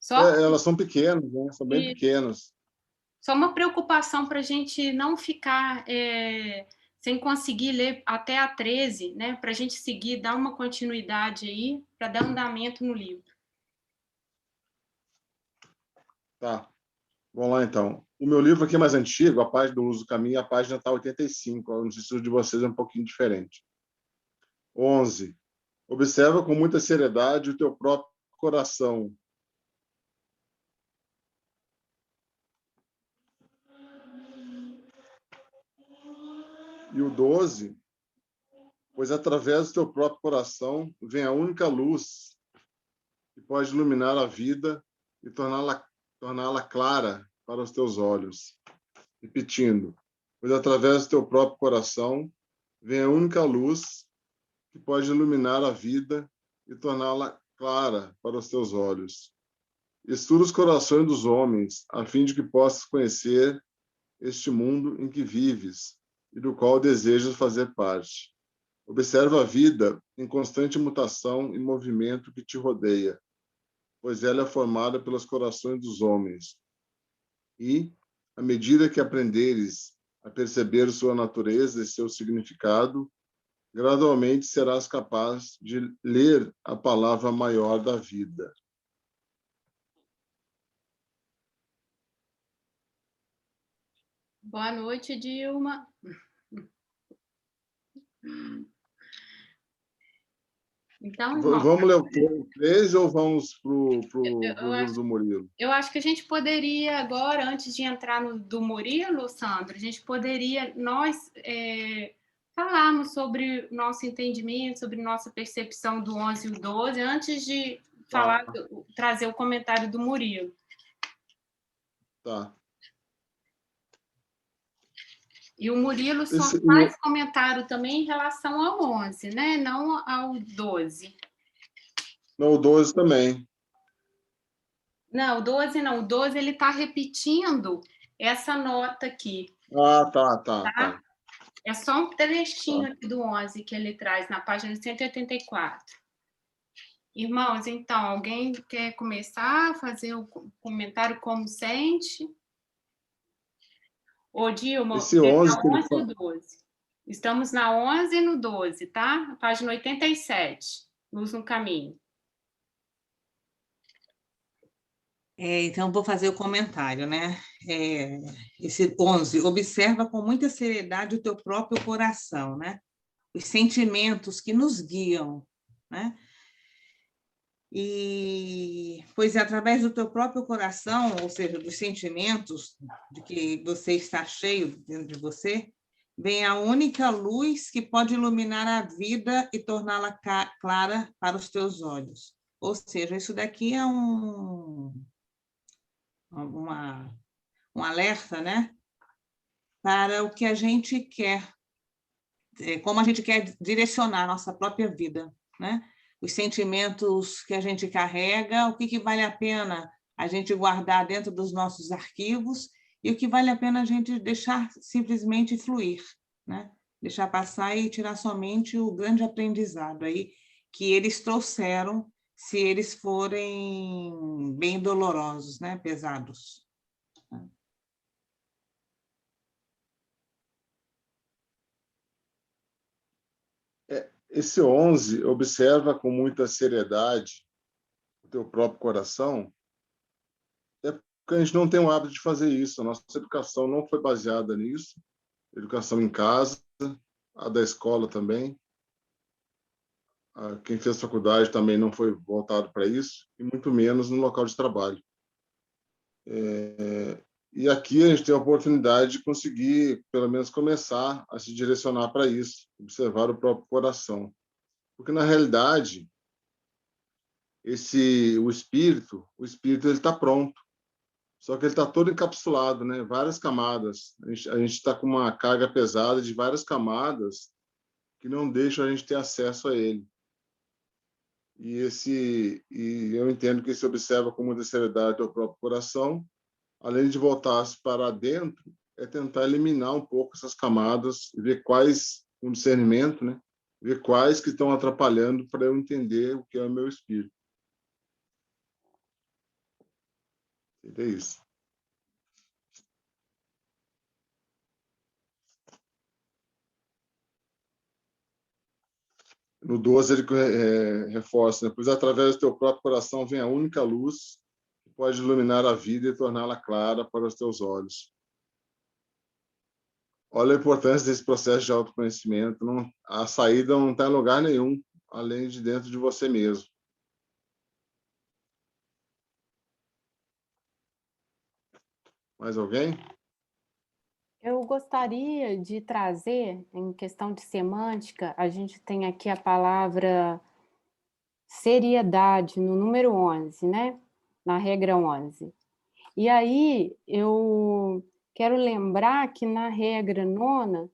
Só, Elas são pequenas, né? São bem pequenas. só uma preocupação para a gente não ficar sem conseguir ler até a 13, né? Para a gente seguir, dar uma continuidade aí, para dar andamento no livro. Tá. Vamos lá, então. O meu livro aqui é mais antigo, a página do Uso do Caminho, a página está 85. O estudo de vocês é um pouquinho diferente. 11. Observa com muita seriedade o teu próprio coração. E o 12. Pois através do teu próprio coração vem a única luz que pode iluminar a vida e torná-la clara para os teus olhos. Repetindo. Pois através do teu próprio coração vem a única luz que pode iluminar a vida e torná-la clara para os teus olhos. Estuda os corações dos homens, a fim de que possas conhecer este mundo em que vives e do qual desejas fazer parte. Observa a vida em constante mutação e movimento que te rodeia, pois ela é formada pelos corações dos homens. E, à medida que aprenderes a perceber sua natureza e seu significado, gradualmente serás capaz de ler a palavra maior da vida. Boa noite, Dilma. Então, irmão, Vamos ler o 13 ou vamos para o livro do Murilo? eu acho que a gente poderia agora, antes de entrar no do Murilo, Sandro, a gente poderia nós falarmos sobre nosso entendimento, sobre nossa percepção do 11 e o 12, antes de falar, trazer o comentário do Murilo. Tá. E o Murilo só faz comentário também em relação ao 11, né? Não ao 12. Não, o 12 também. Não, o 12 não. O 12 ele está repetindo essa nota aqui. Ah, tá. É só um trechinho aqui do 11 que ele traz na página 184. Irmãos, então, alguém quer começar a fazer o comentário como sente? Ô, Dilma, Esse é 11 na que ele 11 ou 12? Estamos na 11 e no 12, tá? Página 87, Luz no Caminho. Então, vou fazer o comentário, né? Esse 11, observa com muita seriedade o teu próprio coração, né? Os sentimentos que nos guiam, né? E, pois, através do teu próprio coração, ou seja, dos sentimentos de que você está cheio dentro de você, vem a única luz que pode iluminar a vida e torná-la clara para os teus olhos. Ou seja, isso daqui é um alerta, né? Para o que a gente quer, como a gente quer direcionar a nossa própria vida, né? Os sentimentos que a gente carrega, o que vale a pena a gente guardar dentro dos nossos arquivos e o que vale a pena a gente deixar simplesmente fluir, né? Deixar passar e tirar somente o grande aprendizado aí que eles trouxeram, se eles forem bem dolorosos, né? Pesados. Esse 11 observa com muita seriedade o teu próprio coração. É porque a gente não tem o hábito de fazer isso. A nossa educação não foi baseada nisso. Educação em casa, a da escola também. Quem fez faculdade também não foi voltado para isso, e muito menos no local de trabalho. E aqui a gente tem a oportunidade de conseguir, pelo menos, começar a se direcionar para isso, observar o próprio coração. Porque, na realidade, o espírito ele está pronto, só que ele está todo encapsulado, né? Várias camadas. A gente está com uma carga pesada de várias camadas que não deixam a gente ter acesso a ele. E eu entendo que se observa com muita seriedade o próprio coração, além de voltar-se para dentro, é tentar eliminar um pouco essas camadas, ver quais, com discernimento, né? Ver quais que estão atrapalhando para eu entender o que é o meu espírito. Seria isso. No 12, ele reforça, né? Pois através do teu próprio coração vem a única luz que pode iluminar a vida e torná-la clara para os teus olhos. Olha a importância desse processo de autoconhecimento. A saída não está em lugar nenhum, além de dentro de você mesmo. Mais alguém? Eu gostaria de trazer, em questão de semântica, a gente tem aqui a palavra seriedade no número 11, né? Na regra 11. E aí eu quero lembrar que na regra 9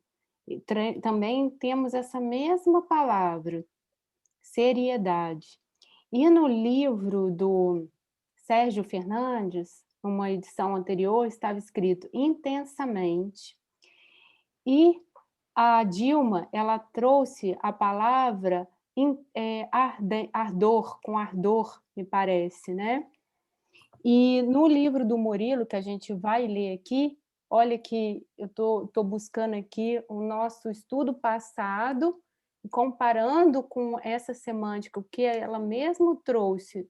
também temos essa mesma palavra, seriedade. E no livro do Sérgio Fernandes, numa edição anterior, estava escrito intensamente. E a Dilma, ela trouxe a palavra ardor, com ardor, me parece, né? E no livro do Murilo, que a gente vai ler aqui, olha que eu estou buscando aqui o nosso estudo passado, comparando com essa semântica, o que ela mesmo trouxe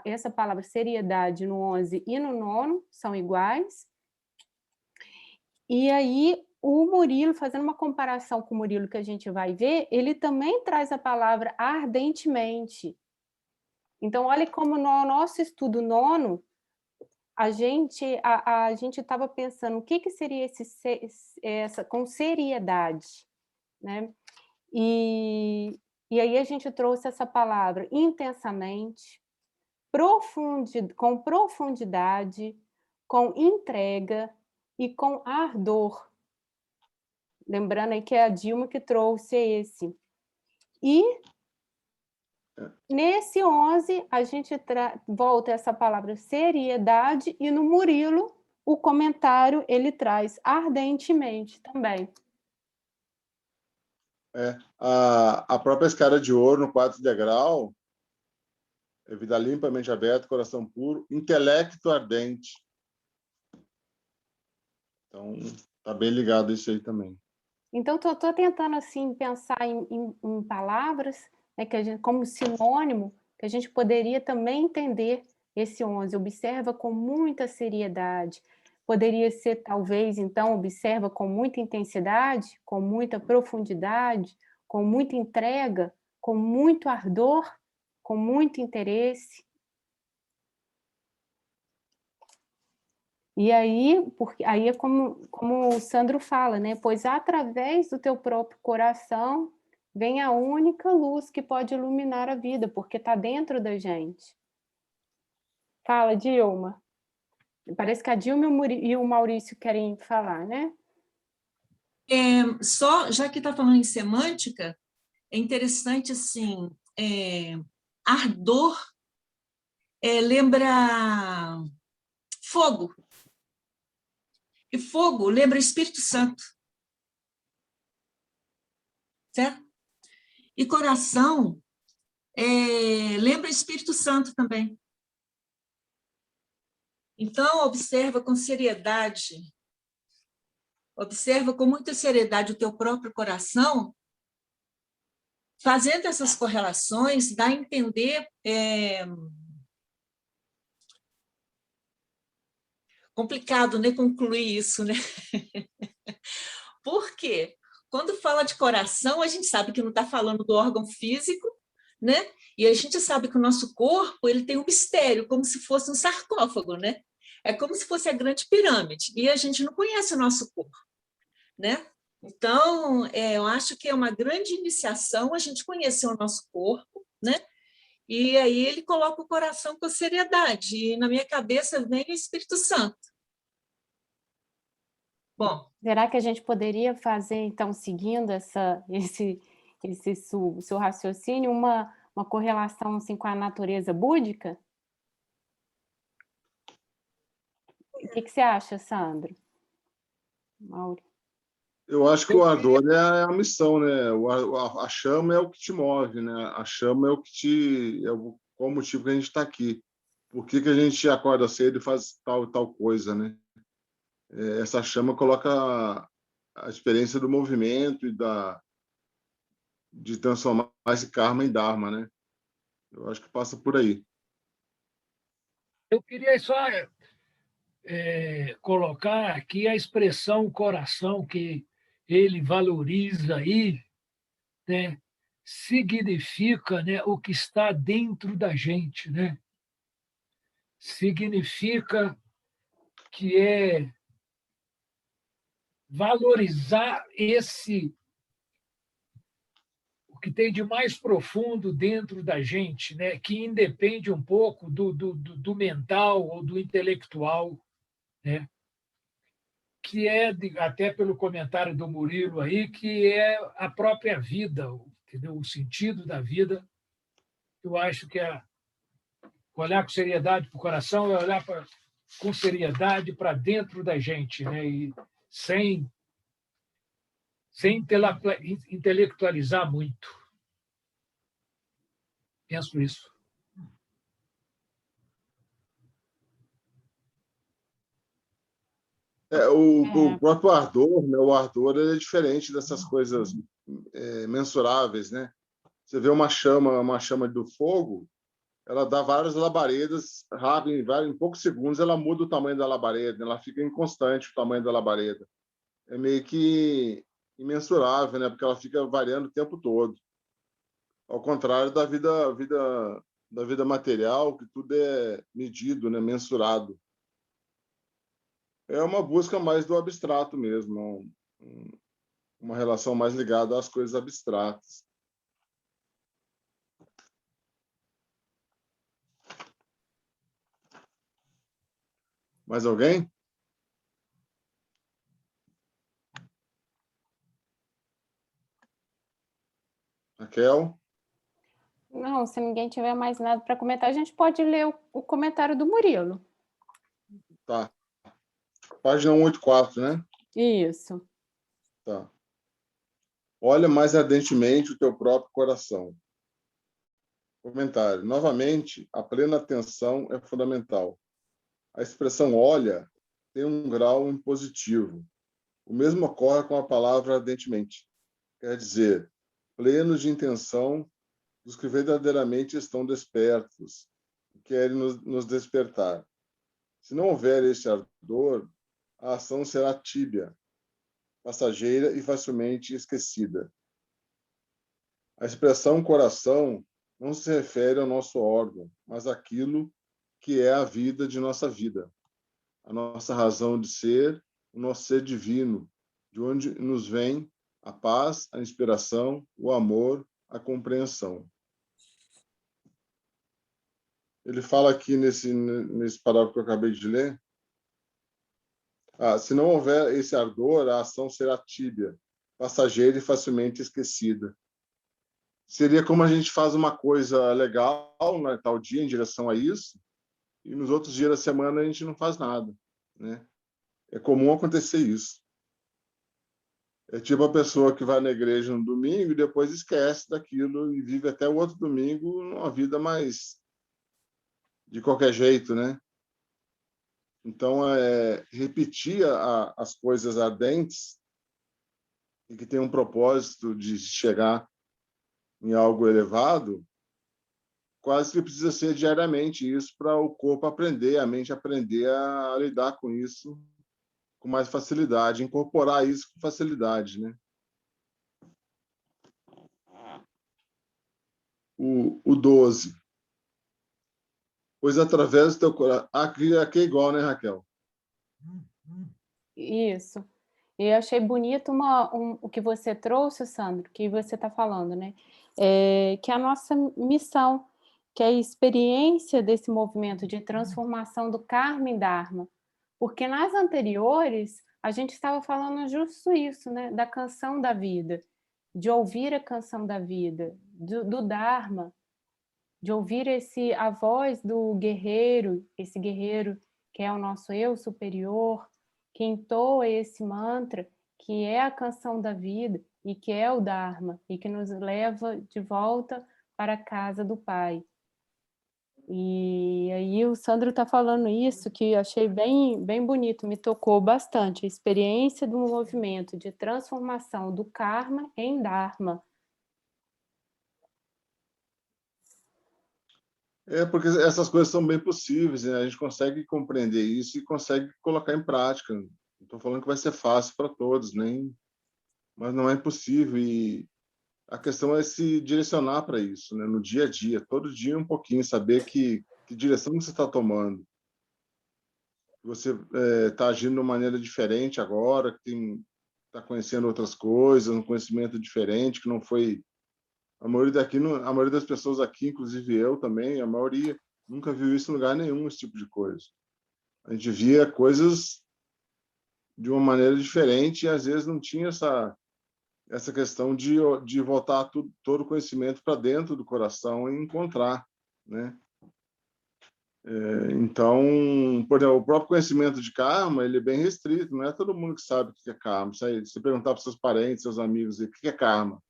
essa palavra seriedade no 11 e no 9 são iguais. E aí o Murilo, fazendo uma comparação com o Murilo que a gente vai ver, ele também traz a palavra ardentemente. Então, olha como no nosso estudo 9, a gente estava pensando o que seria essa com seriedade, né? E aí a gente trouxe essa palavra intensamente, com profundidade, com entrega e com ardor. Lembrando aí que é a Dilma que trouxe esse. E nesse 11, a gente volta essa palavra seriedade, e no Murilo, o comentário, ele traz ardentemente também. A própria escada de ouro, no 4º degrau, é vida limpa, mente aberta, coração puro, intelecto ardente. Então, está bem ligado isso aí também. Então, estou tentando assim, pensar em palavras, né, que a gente, como sinônimo, que a gente poderia também entender esse 11. Observa com muita seriedade. Poderia ser, talvez, então, observa com muita intensidade, com muita profundidade, com muita entrega, com muito ardor, com muito interesse. E aí, aí é como o Sandro fala, né? Pois através do teu próprio coração vem a única luz que pode iluminar a vida, porque está dentro da gente. Fala, Dilma. Parece que a Dilma e o Maurício querem falar, né? Já que está falando em semântica, é interessante, assim, ardor lembra fogo. E fogo lembra Espírito Santo. Certo? E coração lembra Espírito Santo também. Então, observa com seriedade, observa com muita seriedade o teu próprio coração, fazendo essas correlações, dá a entender... complicado, né, concluir isso, né? Por quê? Quando fala de coração, a gente sabe que não está falando do órgão físico, né? E a gente sabe que o nosso corpo ele tem um mistério, como se fosse um sarcófago, né? É como se fosse a grande pirâmide, e a gente não conhece o nosso corpo, né? Então, eu acho que é uma grande iniciação a gente conhecer o nosso corpo, né? E aí ele coloca o coração com seriedade, e na minha cabeça vem o Espírito Santo. Bom. Será que a gente poderia fazer, então, seguindo esse seu raciocínio, uma correlação assim, com a natureza búdica? O que você acha, Sandro? Mauro? Eu acho que o ardor é a missão, né? A chama é o que te move, né? A chama é o que qual o motivo que a gente está aqui. por que a gente acorda cedo e faz tal coisa, né? Essa chama coloca a experiência do movimento e de transformar esse karma em dharma, né? Eu acho que passa por aí. Eu queria só colocar aqui a expressão coração que ele valoriza aí, né? Significa, né, o que está dentro da gente, né? Significa que é valorizar o que tem de mais profundo dentro da gente, né? Que independe um pouco do mental ou do intelectual, né? Que é, até pelo comentário do Murilo aí, que é a própria vida, entendeu? O sentido da vida. Eu acho que olhar com seriedade para o coração é olhar com seriedade para dentro da gente, né? E sem intelectualizar muito. Penso isso. O próprio ardor, né? O ardor ele é diferente dessas coisas mensuráveis, né? Você vê uma chama do fogo, ela dá várias labaredas, rápido, em poucos segundos ela muda o tamanho da labareda, ela fica inconstante o tamanho da labareda. É meio que imensurável, né? Porque ela fica variando o tempo todo. Ao contrário da vida material, que tudo é medido, né? Mensurado. É uma busca mais do abstrato mesmo, uma relação mais ligada às coisas abstratas. Mais alguém? Raquel? Não, se ninguém tiver mais nada para comentar, a gente pode ler o comentário do Murilo. Tá. Página 184, né? Isso. Tá. Olha mais ardentemente o teu próprio coração. Comentário. Novamente, a plena atenção é fundamental. A expressão olha tem um grau impositivo. O mesmo ocorre com a palavra ardentemente. Quer dizer, plenos de intenção dos que verdadeiramente estão despertos e querem nos despertar. Se não houver este ardor, a ação será tíbia, passageira e facilmente esquecida. A expressão coração não se refere ao nosso órgão, mas àquilo que é a vida de nossa vida, a nossa razão de ser, o nosso ser divino, de onde nos vem a paz, a inspiração, o amor, a compreensão. Ele fala aqui nesse parágrafo que eu acabei de ler, se não houver esse ardor, a ação será tíbia, passageira e facilmente esquecida. Seria como a gente faz uma coisa legal, né, tal dia, em direção a isso, e nos outros dias da semana a gente não faz nada, né? É comum acontecer isso. É tipo a pessoa que vai na igreja no domingo e depois esquece daquilo e vive até o outro domingo uma vida mais de qualquer jeito, né? Então, repetir as coisas ardentes e que tem um propósito de chegar em algo elevado, quase que precisa ser diariamente isso para o corpo aprender, a mente aprender a lidar com isso com mais facilidade, incorporar isso com facilidade, né? O 12. Pois através do teu coração... Aqui é igual, né, Raquel? Isso. E eu achei bonito o que você trouxe, Sandro, que você está falando, né? Que é a nossa missão, que é a experiência desse movimento de transformação do karma em dharma. Porque nas anteriores, a gente estava falando justo isso, né? Da canção da vida, de ouvir a canção da vida, do dharma, de ouvir a voz do guerreiro, esse guerreiro que é o nosso eu superior, que entoa esse mantra, que é a canção da vida e que é o Dharma, e que nos leva de volta para a casa do Pai. E aí o Sandro está falando isso, que eu achei bem, bem bonito, me tocou bastante. A experiência do movimento de transformação do karma em dharma. Porque essas coisas são bem possíveis, né? A gente consegue compreender isso e consegue colocar em prática. Não estou falando que vai ser fácil para todos, mas não é impossível. E a questão é se direcionar para isso, né? No dia a dia, todo dia um pouquinho, saber que direção você está tomando. Você está agindo de uma maneira diferente agora, que está conhecendo outras coisas, um conhecimento diferente, que não foi... A maioria das pessoas aqui, inclusive eu também, a maioria nunca viu isso em lugar nenhum, esse tipo de coisa. A gente via coisas de uma maneira diferente e às vezes não tinha essa questão de voltar todo o conhecimento para dentro do coração e encontrar, né? Então, por exemplo, o próprio conhecimento de karma, ele é bem restrito, não é todo mundo que sabe o que é karma. Se você perguntar para seus parentes, seus amigos, o que é karma,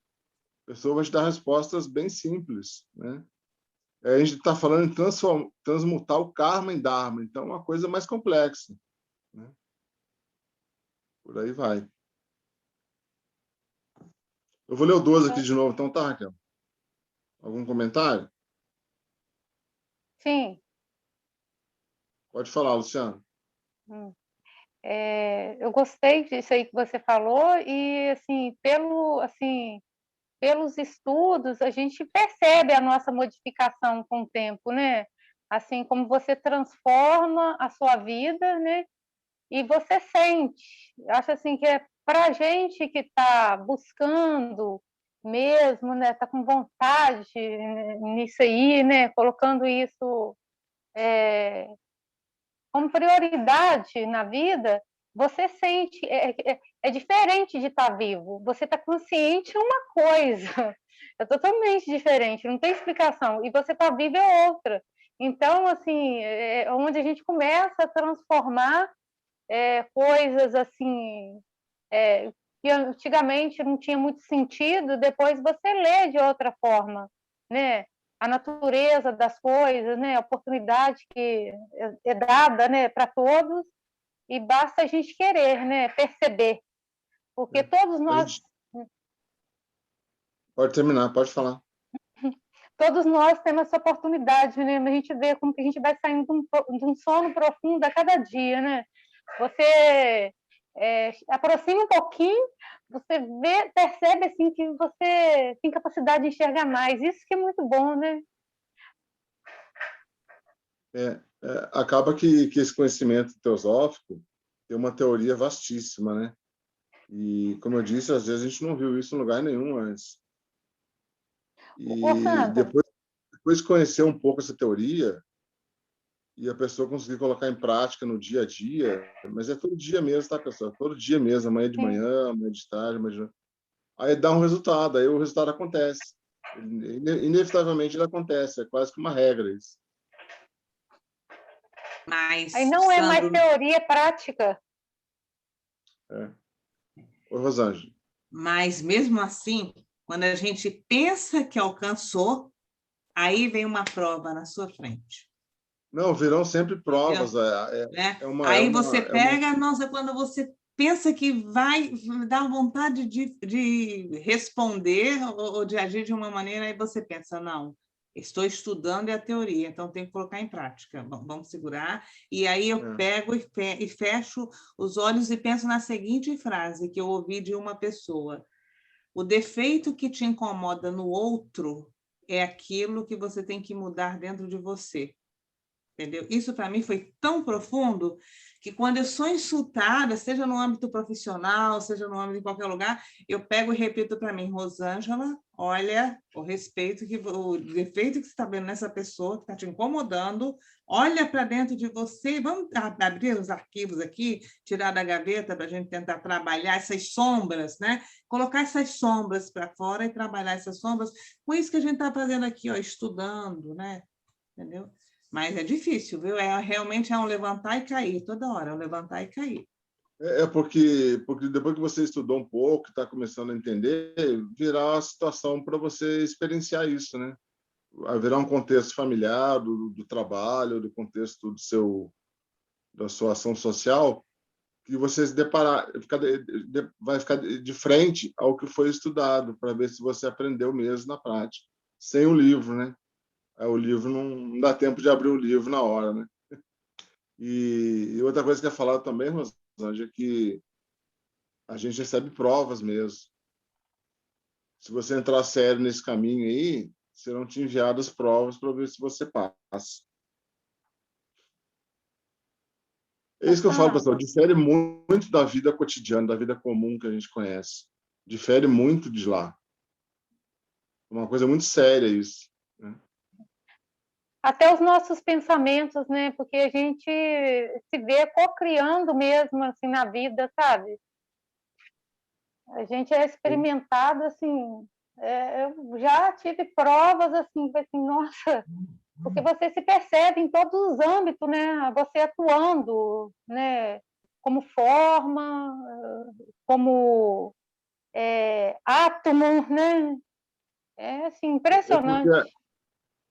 a pessoa vai te dar respostas bem simples, né? A gente está falando em transmutar o karma em dharma, então é uma coisa mais complexa, né? Por aí vai. Eu vou ler o 12 aqui de novo, então, tá, Raquel? Algum comentário? Sim. Pode falar, Luciano. Eu gostei disso aí que você falou e, assim, pelos estudos, a gente percebe a nossa modificação com o tempo, né? Assim, como você transforma a sua vida, né? E você sente. Acho assim que é para a gente que está buscando mesmo, né? Está com vontade nisso aí, né? Colocando isso como prioridade na vida, você sente, é diferente de estar vivo. Você está consciente é uma coisa, é totalmente diferente, não tem explicação. E você está vivo é outra. Então, assim, onde a gente começa a transformar coisas assim que antigamente não tinha muito sentido, depois você lê de outra forma, né? A natureza das coisas, né? A oportunidade que é dada, né, para todos, e basta a gente querer, né, perceber, porque todos nós Pode terminar, pode falar. todos nós temos essa oportunidade, né? A gente vê como que a gente vai saindo de um sono profundo a cada dia, né? Você aproxima um pouquinho, você percebe assim que você tem capacidade de enxergar mais. Isso que é muito bom, né? Acaba que esse conhecimento teosófico tem uma teoria vastíssima, né? E, como eu disse, às vezes a gente não viu isso em lugar nenhum antes. E depois de conhecer um pouco essa teoria e a pessoa conseguir colocar em prática no dia a dia, mas é todo dia mesmo, tá, pessoal? Todo dia mesmo, amanhã de manhã, amanhã de tarde, aí dá um resultado, aí o resultado acontece. Inevitavelmente ele acontece, é quase que uma regra isso. Mas, aí não é Sandro, mais teoria, é prática. Oi, Rosângela. Mas, mesmo assim, quando a gente pensa que alcançou, aí vem uma prova na sua frente. Não, virão sempre provas. Aí você pega, nossa, quando você pensa que vai dar vontade de responder ou de agir de uma maneira, aí você pensa, não, estou estudando a teoria, então tenho que colocar em prática. Vamos segurar. E aí eu pego e fecho os olhos e penso na seguinte frase que eu ouvi de uma pessoa: o defeito que te incomoda no outro é aquilo que você tem que mudar dentro de você. Entendeu? Isso, para mim, foi tão profundo que, quando eu sou insultada, seja no âmbito profissional, seja no âmbito de qualquer lugar, eu pego e repito para mim: Rosângela, olha o defeito que você está vendo nessa pessoa que está te incomodando, olha para dentro de você, vamos abrir os arquivos aqui, tirar da gaveta para a gente tentar trabalhar essas sombras, né? Colocar essas sombras para fora e trabalhar essas sombras, com isso que a gente está fazendo aqui, ó, estudando, né? Entendeu? Mas é difícil, viu? Realmente é um levantar e cair toda hora, é um levantar e cair. Porque depois que você estudou um pouco, está começando a entender, virá a situação para você experienciar isso, né? haverá um contexto familiar, do trabalho, do contexto da sua ação social, que você se vai ficar de frente ao que foi estudado, para ver se você aprendeu mesmo na prática, sem o livro, né? O livro não dá tempo de abrir o livro na hora, né? E outra coisa que é falado também, Rosângela, é que a gente recebe provas mesmo. Se você entrar sério nesse caminho aí, serão te enviadas provas para ver se você passa. É isso que eu falo, pessoal. Difere muito da vida cotidiana, da vida comum que a gente conhece. Difere muito de lá. É uma coisa muito séria isso, né? Até os nossos pensamentos, né? Porque a gente se vê co-criando mesmo, assim, na vida, sabe? A gente é experimentado, assim... eu já tive provas, assim, nossa... Porque você se percebe em todos os âmbitos, né? Você atuando, né? Como forma, como átomo, né? É assim, impressionante.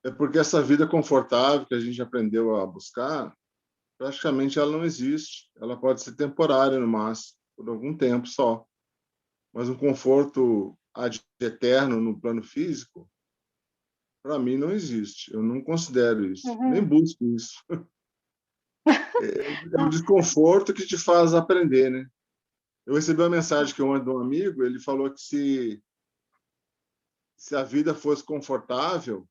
É porque essa vida confortável que a gente aprendeu a buscar, praticamente ela não existe. Ela pode ser temporária no máximo, por algum tempo só. Mas um conforto ad eterno no plano físico, para mim, não existe. Eu não considero isso, nem busco isso. É um desconforto que te faz aprender, né? Eu recebi uma mensagem que ontem de um amigo, ele falou que se a vida fosse confortável,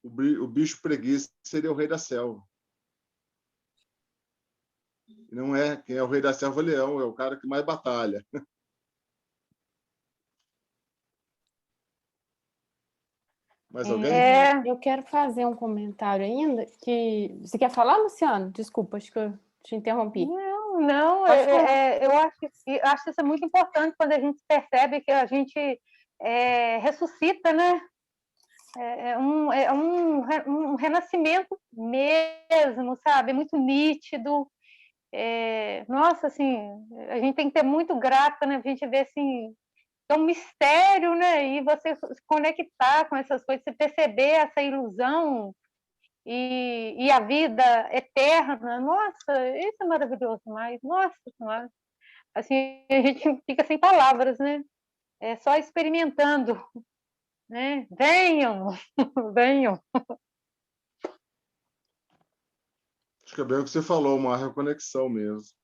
o bicho preguiça seria o rei da selva. E não é. Quem é o rei da selva é o leão, é o cara que mais batalha. Mais alguém? Eu quero fazer um comentário ainda, que... Você quer falar, Luciano? Desculpa, acho que eu te interrompi. Não, eu acho isso muito importante quando a gente percebe que a gente ressuscita, né? É um renascimento mesmo, sabe? Muito nítido. Nossa, assim, a gente tem que ter muito grata, né? A gente vê, assim, é um mistério, né? E você se conectar com essas coisas, você perceber essa ilusão e a vida eterna. Nossa, isso é maravilhoso demais. Nossa Senhora. Assim, a gente fica sem palavras, né? É só experimentando, né? Venham, venham. Acho que é bem o que você falou, uma reconexão mesmo.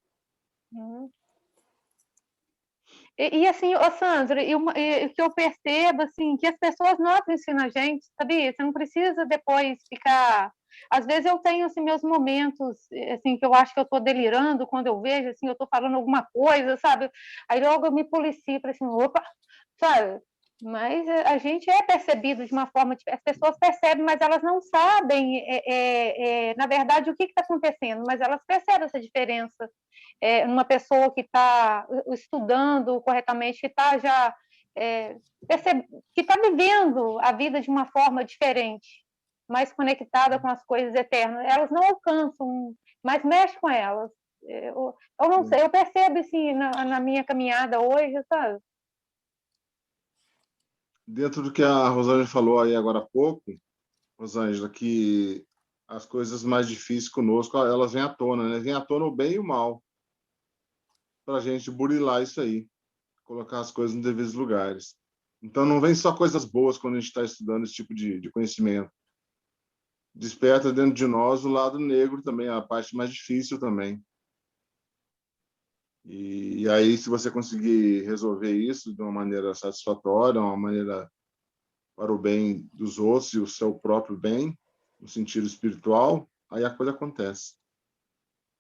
Assim, Sandra, o que eu percebo, assim, que as pessoas notam isso na gente, sabia? Você não precisa depois ficar... Às vezes eu tenho, assim, meus momentos, assim, que eu acho que eu estou delirando quando eu vejo, assim, eu estou falando alguma coisa, sabe? Aí logo eu me policio, falei assim, opa, sabe? Mas a gente é percebido de uma forma... As pessoas percebem, mas elas não sabem, na verdade, o que está acontecendo, mas elas percebem essa diferença. Uma pessoa que está estudando corretamente, que está já que está vivendo a vida de uma forma diferente, mais conectada com as coisas eternas. Elas não alcançam, mas mexe com elas. Eu não sei, eu percebo assim na minha caminhada hoje, sabe? Dentro do que a Rosângela falou aí agora há pouco, Rosângela, que as coisas mais difíceis conosco, elas vêm à tona, né? Vêm à tona o bem e o mal, para a gente burilar isso aí, colocar as coisas nos devidos lugares. Então, não vem só coisas boas quando a gente está estudando esse tipo de conhecimento. Desperta dentro de nós o lado negro também, a parte mais difícil também. E aí, se você conseguir resolver isso de uma maneira satisfatória, uma maneira para o bem dos outros e o seu próprio bem, no sentido espiritual, aí a coisa acontece.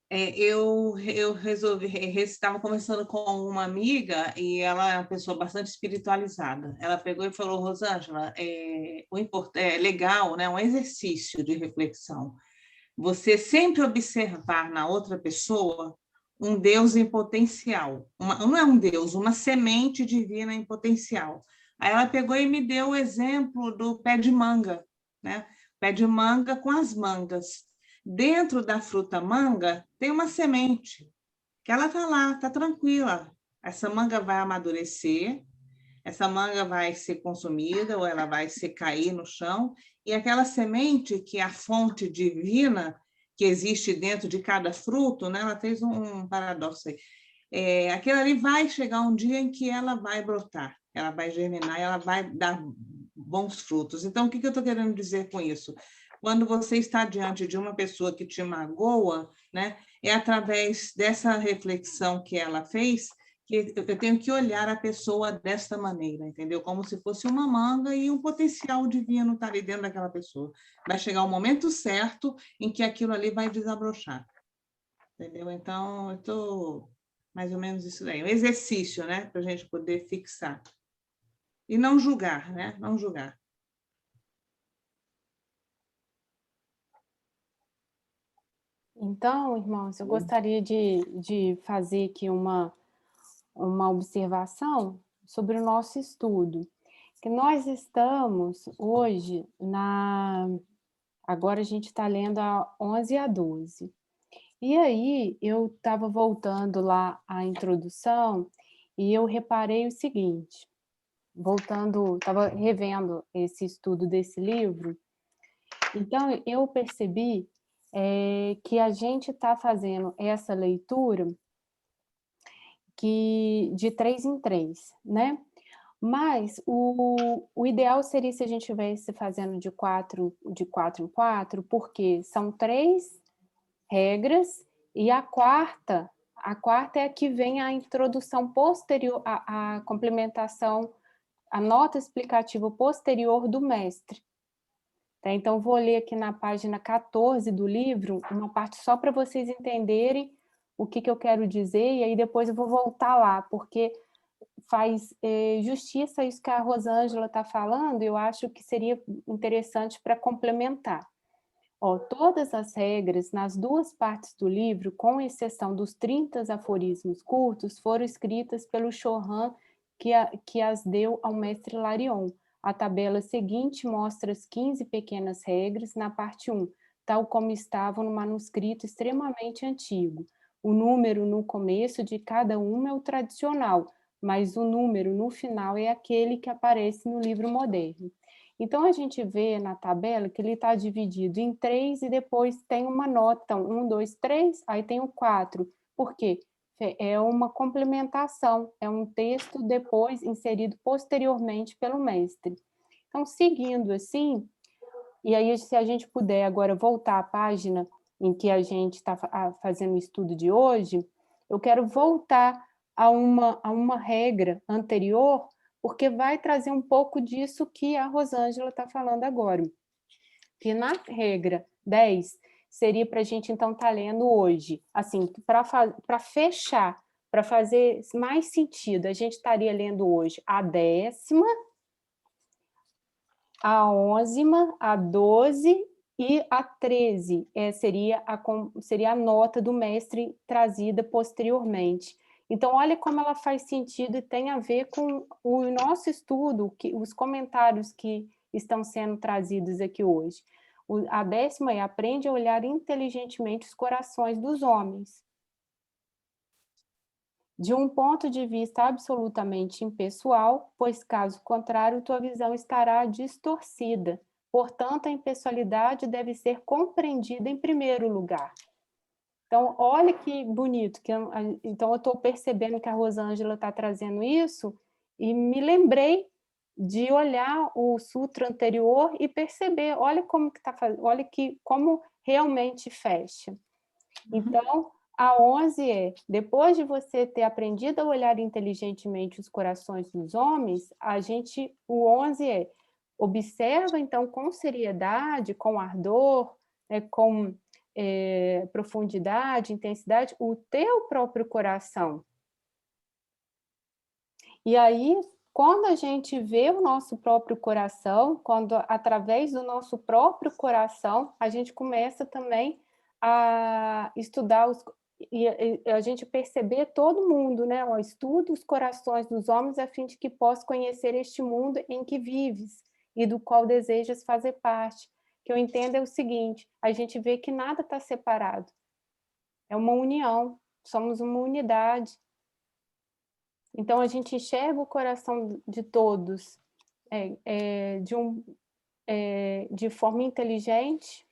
Eu estava conversando com uma amiga e ela é uma pessoa bastante espiritualizada. Ela pegou e falou, Rosângela, é legal, né? Um exercício de reflexão. Você sempre observar na outra pessoa um Deus em potencial. Não é um Deus, uma semente divina em potencial. Aí ela pegou e me deu o exemplo do pé de manga, né? Pé de manga com as mangas. Dentro da fruta manga tem uma semente, que ela está lá, está tranquila. Essa manga vai amadurecer, essa manga vai ser consumida ou ela vai se cair no chão, e aquela semente, que é a fonte divina que existe dentro de cada fruto, né? Ela fez um paradoxo aí. Aquilo ali vai chegar um dia em que ela vai brotar, ela vai germinar, ela vai dar bons frutos. Então, o que eu estou querendo dizer com isso? Quando você está diante de uma pessoa que te magoa, né, é através dessa reflexão que ela fez que eu tenho que olhar a pessoa desta maneira, entendeu? Como se fosse uma manga e um potencial divino está ali dentro daquela pessoa. Vai chegar o momento certo em que aquilo ali vai desabrochar, entendeu? Então, eu estou mais ou menos isso daí. Um exercício, né, para a gente poder fixar. E não julgar, né? Não julgar. Então, irmãos, eu gostaria de fazer aqui uma observação sobre o nosso estudo. Que nós estamos hoje agora a gente está lendo a 11 e a 12. E aí eu estava voltando lá à introdução e eu reparei o seguinte, estava revendo esse estudo desse livro, então eu percebi que a gente está fazendo essa leitura de 3 em 3, né? Mas o ideal seria se a gente estivesse fazendo de 4 em 4, porque são 3 regras, e a quarta é a que vem a introdução posterior, a complementação, a nota explicativa posterior do mestre. Tá? Então, vou ler aqui na página 14 do livro, uma parte só para vocês entenderem o que eu quero dizer, e aí depois eu vou voltar lá, porque faz justiça a isso que a Rosângela está falando, eu acho que seria interessante para complementar. Todas as regras nas 2 partes do livro, com exceção dos 30 aforismos curtos, foram escritas pelo Chorhan, que as deu ao mestre Larion. A tabela seguinte mostra as 15 pequenas regras na parte 1, tal como estavam no manuscrito extremamente antigo. O número no começo de cada uma é o tradicional, mas o número no final é aquele que aparece no livro moderno. Então, a gente vê na tabela que ele está dividido em 3 e depois tem uma nota, 1, 2, 3, aí tem o 4. Por quê? É uma complementação, é um texto depois inserido posteriormente pelo mestre. Então, seguindo assim, e aí se a gente puder agora voltar à página em que a gente está fazendo o estudo de hoje, eu quero voltar a uma regra anterior, porque vai trazer um pouco disso que a Rosângela está falando agora. Que na regra 10, seria para a gente, então, estar lendo hoje. Assim, para fechar, para fazer mais sentido, a gente estaria lendo hoje a 10ª, a 11ª, a 12 e a 13. Seria a nota do mestre trazida posteriormente. Então, olha como ela faz sentido e tem a ver com o nosso estudo, os comentários que estão sendo trazidos aqui hoje. A 10ª é: aprende a olhar inteligentemente os corações dos homens. De um ponto de vista absolutamente impessoal, pois, caso contrário, tua visão estará distorcida. Portanto, a impessoalidade deve ser compreendida em primeiro lugar. Então, olha que bonito. Então, eu estou percebendo que a Rosângela está trazendo isso e me lembrei de olhar o sutra anterior e perceber, olha como que como realmente fecha. Então, a 11 é: depois de você ter aprendido a olhar inteligentemente os corações dos homens, o 11 é: observa, então, com seriedade, com ardor, com profundidade, intensidade, o teu próprio coração. E aí, quando a gente vê o nosso próprio coração, quando através do nosso próprio coração, a gente começa também a estudar e a gente perceber todo mundo, né? Estuda os corações dos homens a fim de que possa conhecer este mundo em que vives e do qual desejas fazer parte. Que eu entendo é o seguinte: a gente vê que nada está separado. É uma união, somos uma unidade. Então, a gente enxerga o coração de todos de forma inteligente,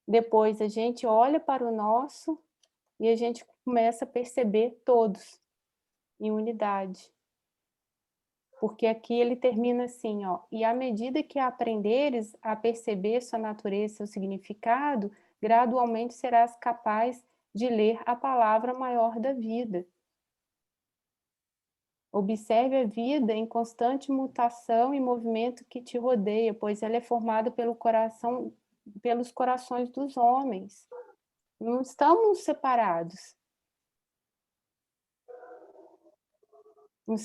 depois a gente olha para o nosso e a gente começa a perceber todos em unidade. Porque aqui ele termina assim, ó, e à medida que aprenderes a perceber sua natureza, seu significado, gradualmente serás capaz de ler a palavra maior da vida. Observe a vida em constante mutação e movimento que te rodeia, pois ela é formada pelos corações dos homens. Não estamos separados. Não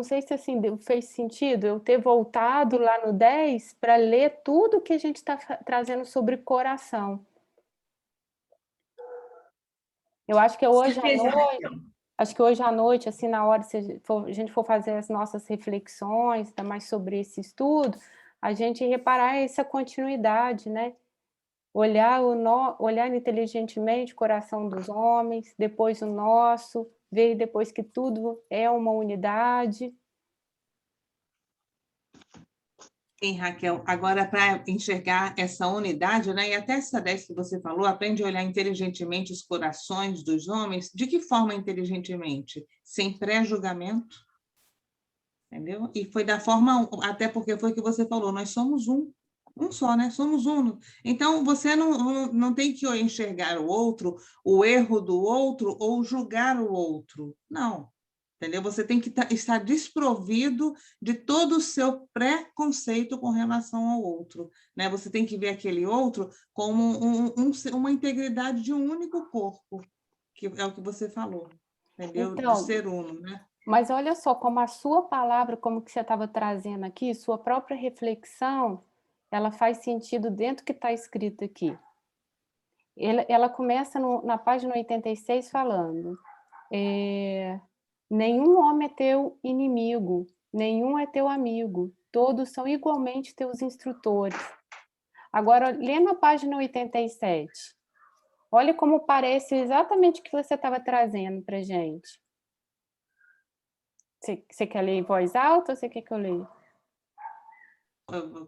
sei se assim fez sentido eu ter voltado lá no 10 para ler tudo que a gente está trazendo sobre coração. Eu acho que hoje à noite, assim, na hora, se a gente for fazer as nossas reflexões, tá, mais sobre esse estudo, a gente reparar essa continuidade, né? Olhar inteligentemente o coração dos homens, depois o nosso, ver depois que tudo é uma unidade. Sim, Raquel. Agora, para enxergar essa unidade, né, e até essa 10 que você falou, aprende a olhar inteligentemente os corações dos homens. De que forma inteligentemente? Sem pré-julgamento, entendeu? E foi da forma, até porque foi o que você falou, nós somos um só, né? Somos um. Então, você não tem que enxergar o outro, o erro do outro, ou julgar o outro. Não. Entendeu? Você tem que estar desprovido de todo o seu preconceito com relação ao outro. Né? Você tem que ver aquele outro como uma integridade de um único corpo, que é o que você falou, entendeu? Então, De ser uno, né? Mas olha só, como a sua palavra, como que você estava trazendo aqui, sua própria reflexão, ela faz sentido dentro do que está escrito aqui. Ela começa na página 86 falando, nenhum homem é teu inimigo, nenhum é teu amigo, todos são igualmente teus instrutores. Agora, lê na página 87, olha como parece exatamente o que você estava trazendo para a gente. Você quer ler em voz alta ou você quer que eu leia?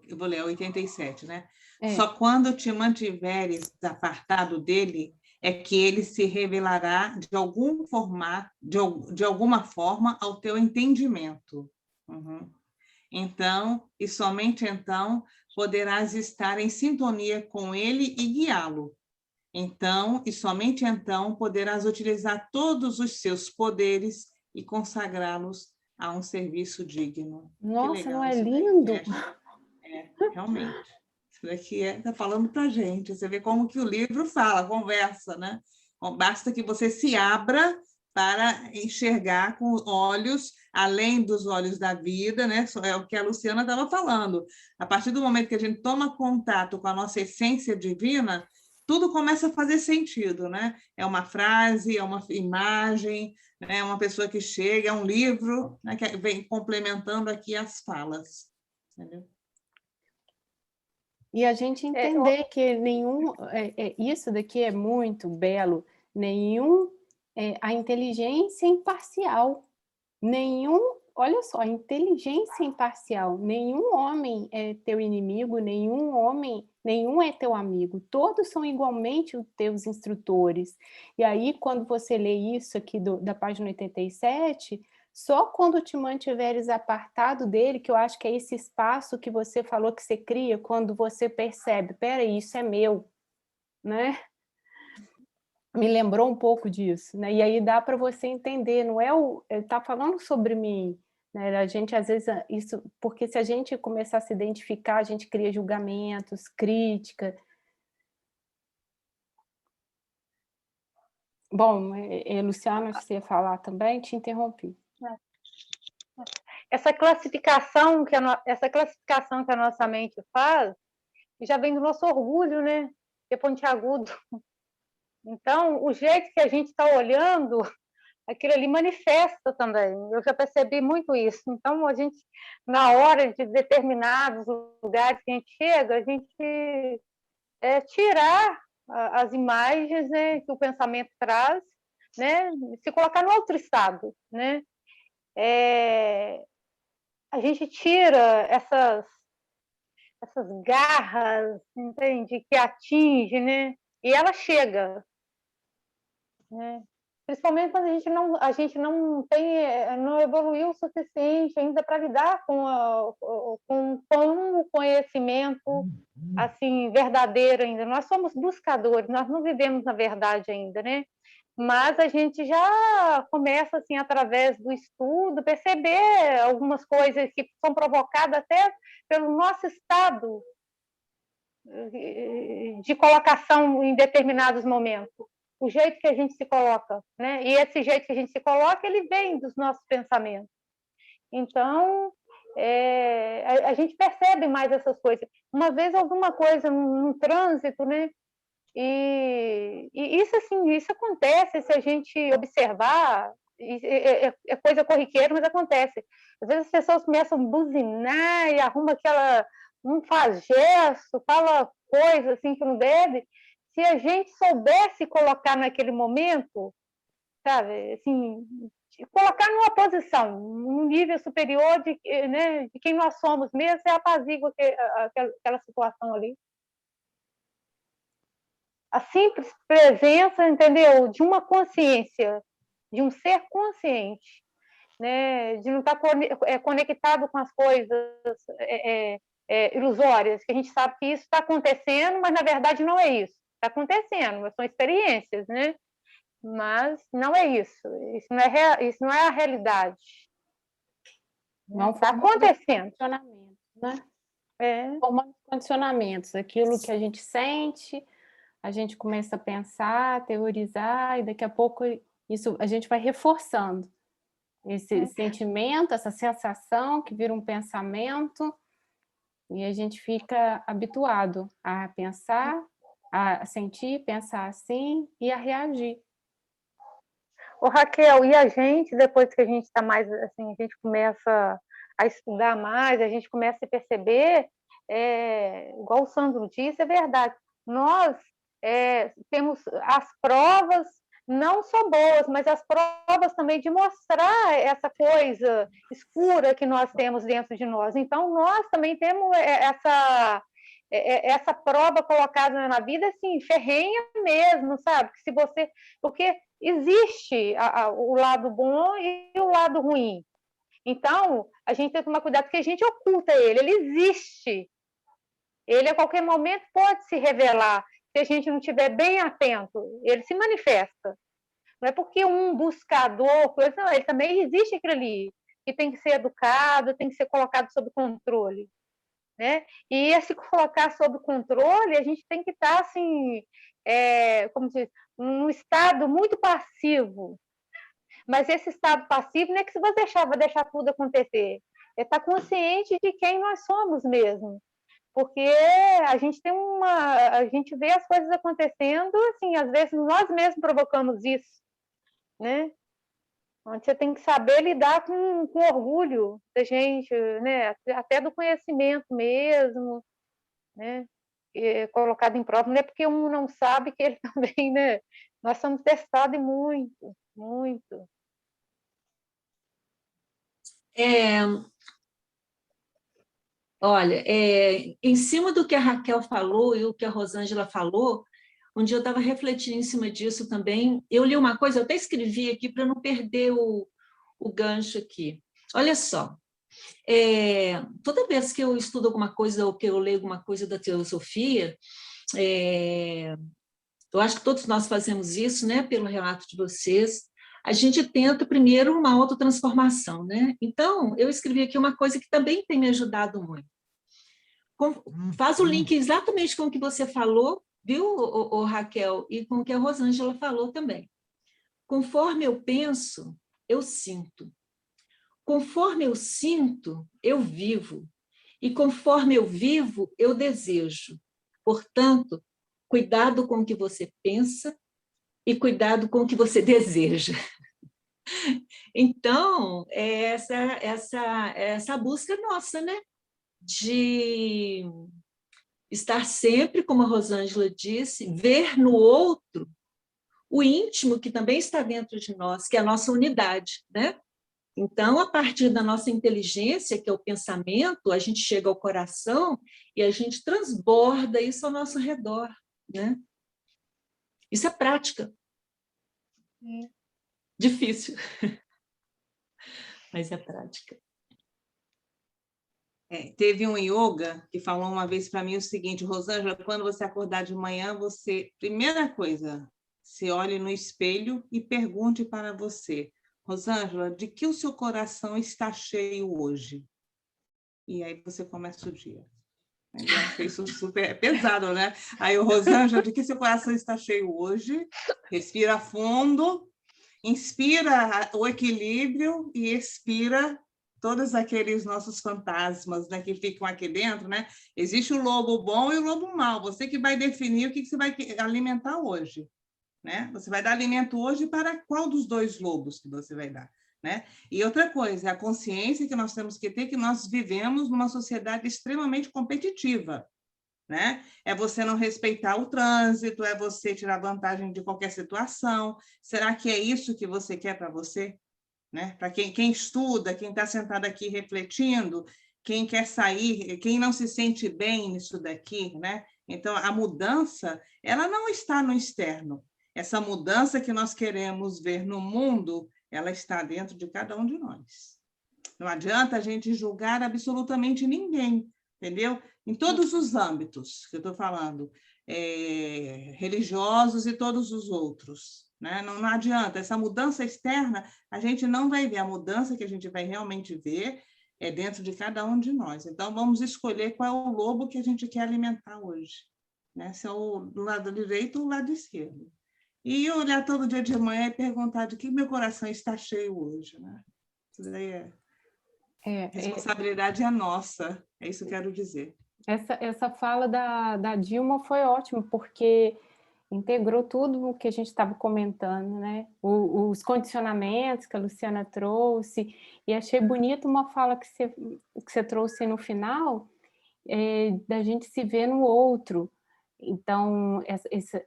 Eu vou ler 87, né? Só quando te mantiveres apartado dele é que ele se revelará de alguma forma ao teu entendimento. Uhum. Então, e somente então, poderás estar em sintonia com ele e guiá-lo. Então, e somente então, poderás utilizar todos os seus poderes e consagrá-los a um serviço digno. Nossa, não é lindo? Realmente. Isso daqui está falando para a gente. Você vê como que o livro fala, conversa, né? Basta que você se abra para enxergar com olhos, além dos olhos da vida, né? É o que a Luciana estava falando. A partir do momento que a gente toma contato com a nossa essência divina, tudo começa a fazer sentido, né? É uma frase, é uma imagem, né? É uma pessoa que chega, é um livro, né? Que vem complementando aqui as falas. Entendeu? E a gente entender que isso daqui é muito belo, a inteligência imparcial, olha só, a inteligência imparcial, nenhum homem é teu inimigo, nenhum é teu amigo, todos são igualmente os teus instrutores. E aí, quando você lê isso aqui da página 87, só quando te mantiveres apartado dele, que eu acho que é esse espaço que você falou que você cria, quando você percebe, peraí, isso é meu, né? Me lembrou um pouco disso, né? E aí dá para você entender, não é tá falando sobre mim, né? A gente às vezes porque se a gente começar a se identificar, a gente cria julgamentos, crítica. Bom, Luciana, você ia falar também, te interrompi. Essa classificação que a nossa mente faz já vem do nosso orgulho, né? Que é pontiagudo. Então, o jeito que a gente está olhando, aquilo ali manifesta também. Eu já percebi muito isso. Então, a gente, na hora de determinados lugares que a gente chega, a gente tirar as imagens, né, que o pensamento traz, né, se colocar no outro estado, né? a gente tira essas garras, entende? Que atinge, né? E ela chega, né? Principalmente quando a gente não evoluiu o suficiente ainda para lidar com o conhecimento assim verdadeiro ainda. Nós somos buscadores, nós não vivemos na verdade ainda, né? Mas a gente já começa assim através do estudo perceber algumas coisas que são provocadas até pelo nosso estado de colocação em determinados momentos. O jeito que a gente se coloca, né? E esse jeito que a gente se coloca, ele vem dos nossos pensamentos. Então, a gente percebe mais essas coisas. Uma vez alguma coisa num trânsito, né? E isso assim, isso acontece se a gente observar. É coisa corriqueira, mas acontece. Às vezes as pessoas começam a buzinar e arruma não faz gesto, fala coisa assim que não deve. Se a gente soubesse colocar naquele momento, sabe, assim, colocar numa posição, num nível superior né, de quem nós somos mesmo, você apazigua aquela situação ali. A simples presença, entendeu, de uma consciência, de um ser consciente, né, de não estar conectado com as coisas ilusórias, que a gente sabe que isso está acontecendo, mas na verdade não é isso. Está acontecendo, são experiências, né? Mas não é isso. Isso não é a realidade. Não está acontecendo. Condicionamentos, né? Formando condicionamentos. Aquilo que a gente sente, a gente começa a pensar, teorizar, e daqui a pouco isso a gente vai reforçando esse sentimento, essa sensação que vira um pensamento, e a gente fica habituado a pensar, a sentir, pensar assim e a reagir. Ô, Raquel, e a gente, depois que a gente está mais assim, a gente começa a estudar mais, a gente começa a perceber, igual o Sandro disse, é verdade, nós temos as provas, não só boas, mas as provas também de mostrar essa coisa escura que nós temos dentro de nós. Então, nós também temos essa prova colocada na vida, assim, ferrenha mesmo, sabe? Que se você... Porque existe o lado bom e o lado ruim. Então, a gente tem que tomar cuidado, porque a gente oculta ele existe. Ele, a qualquer momento, pode se revelar. Se a gente não estiver bem atento, ele se manifesta. Não é porque um buscador, não, ele também existe aquilo ali, que tem que ser educado, tem que ser colocado sob controle. Né? E esse colocar sob controle, a gente tem que estar assim, como se diz, num estado muito passivo. Mas esse estado passivo não é que se você vai deixar tudo acontecer. É estar consciente de quem nós somos mesmo. Porque a gente vê as coisas acontecendo, assim, às vezes nós mesmos provocamos isso, né? Onde você tem que saber lidar com orgulho da gente, né? Até do conhecimento mesmo, né? Colocado em prova, não é porque um não sabe que ele também, né? Nós somos testados muito, muito. Olha, em cima do que a Raquel falou e o que a Rosângela falou, um dia eu estava refletindo em cima disso também. Eu li uma coisa, eu até escrevi aqui para não perder o gancho aqui. Olha só, toda vez que eu estudo alguma coisa ou que eu leio alguma coisa da teosofia, eu acho que todos nós fazemos isso, né, pelo relato de vocês. A gente tenta primeiro uma autotransformação, né? Então, eu escrevi aqui uma coisa que também tem me ajudado muito. Faz o link exatamente com o que você falou, viu, Raquel, e com o que a Rosângela falou também. Conforme eu penso, eu sinto. Conforme eu sinto, eu vivo. E conforme eu vivo, eu desejo. Portanto, cuidado com o que você pensa e cuidado com o que você deseja. Então, essa busca nossa, né? De estar sempre, como a Rosângela disse, ver no outro o íntimo que também está dentro de nós, que é a nossa unidade, né? Então, a partir da nossa inteligência, que é o pensamento, a gente chega ao coração e a gente transborda isso ao nosso redor, né? Isso é prática. Difícil, mas é prática. Teve um yoga que falou uma vez para mim o seguinte: Rosângela, quando você acordar de manhã, primeira coisa, se olhe no espelho e pergunte para você: Rosângela, de que o seu coração está cheio hoje? E aí você começa o dia. Eu achei isso super pesado, né? Aí, Rosângela, de que seu coração está cheio hoje? Respira fundo, inspira o equilíbrio e expira todos aqueles nossos fantasmas, né, que ficam aqui dentro, né? Existe o lobo bom e o lobo mau. Você que vai definir o que você vai alimentar hoje, né? Você vai dar alimento hoje para qual dos dois lobos que você vai dar, né? E outra coisa, a consciência que nós temos que ter, que nós vivemos numa sociedade extremamente competitiva, né? É você não respeitar o trânsito, é você tirar vantagem de qualquer situação. Será que é isso que você quer para você? Né? Para quem estuda, quem está sentado aqui refletindo, quem quer sair, quem não se sente bem nisso daqui, né? Então, a mudança, ela não está no externo. Essa mudança que nós queremos ver no mundo, ela está dentro de cada um de nós. Não adianta a gente julgar absolutamente ninguém, entendeu? Em todos os âmbitos que eu estou falando, religiosos e todos os outros. Né? Não adianta, essa mudança externa a gente não vai ver, a mudança que a gente vai realmente ver é dentro de cada um de nós. Então, vamos escolher qual é o lobo que a gente quer alimentar hoje. Né? Se é do lado direito ou do lado esquerdo. E olhar todo dia de manhã e perguntar de que meu coração está cheio hoje. Né? Isso daí responsabilidade é nossa, é isso que eu quero dizer. Essa fala da Dilma foi ótima, porque integrou tudo o que a gente estava comentando, né? Os condicionamentos que a Luciana trouxe, e achei bonito uma fala que você trouxe no final, da gente se ver no outro. Então,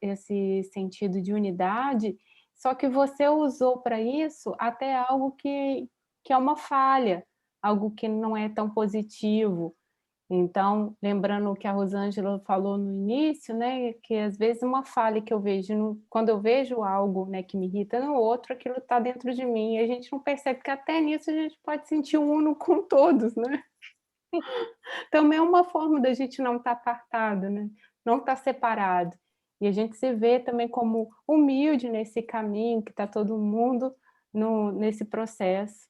esse sentido de unidade, só que você usou para isso até algo que é uma falha, algo que não é tão positivo. Então, lembrando o que a Rosângela falou no início, né, que às vezes uma falha que eu vejo, quando eu vejo algo, né, que me irrita no outro, aquilo está dentro de mim, e a gente não percebe que até nisso a gente pode sentir um uno com todos, né? Também é uma forma da gente não estar apartado, né? Não estar separado. E a gente se vê também como humilde nesse caminho, que está todo mundo nesse processo.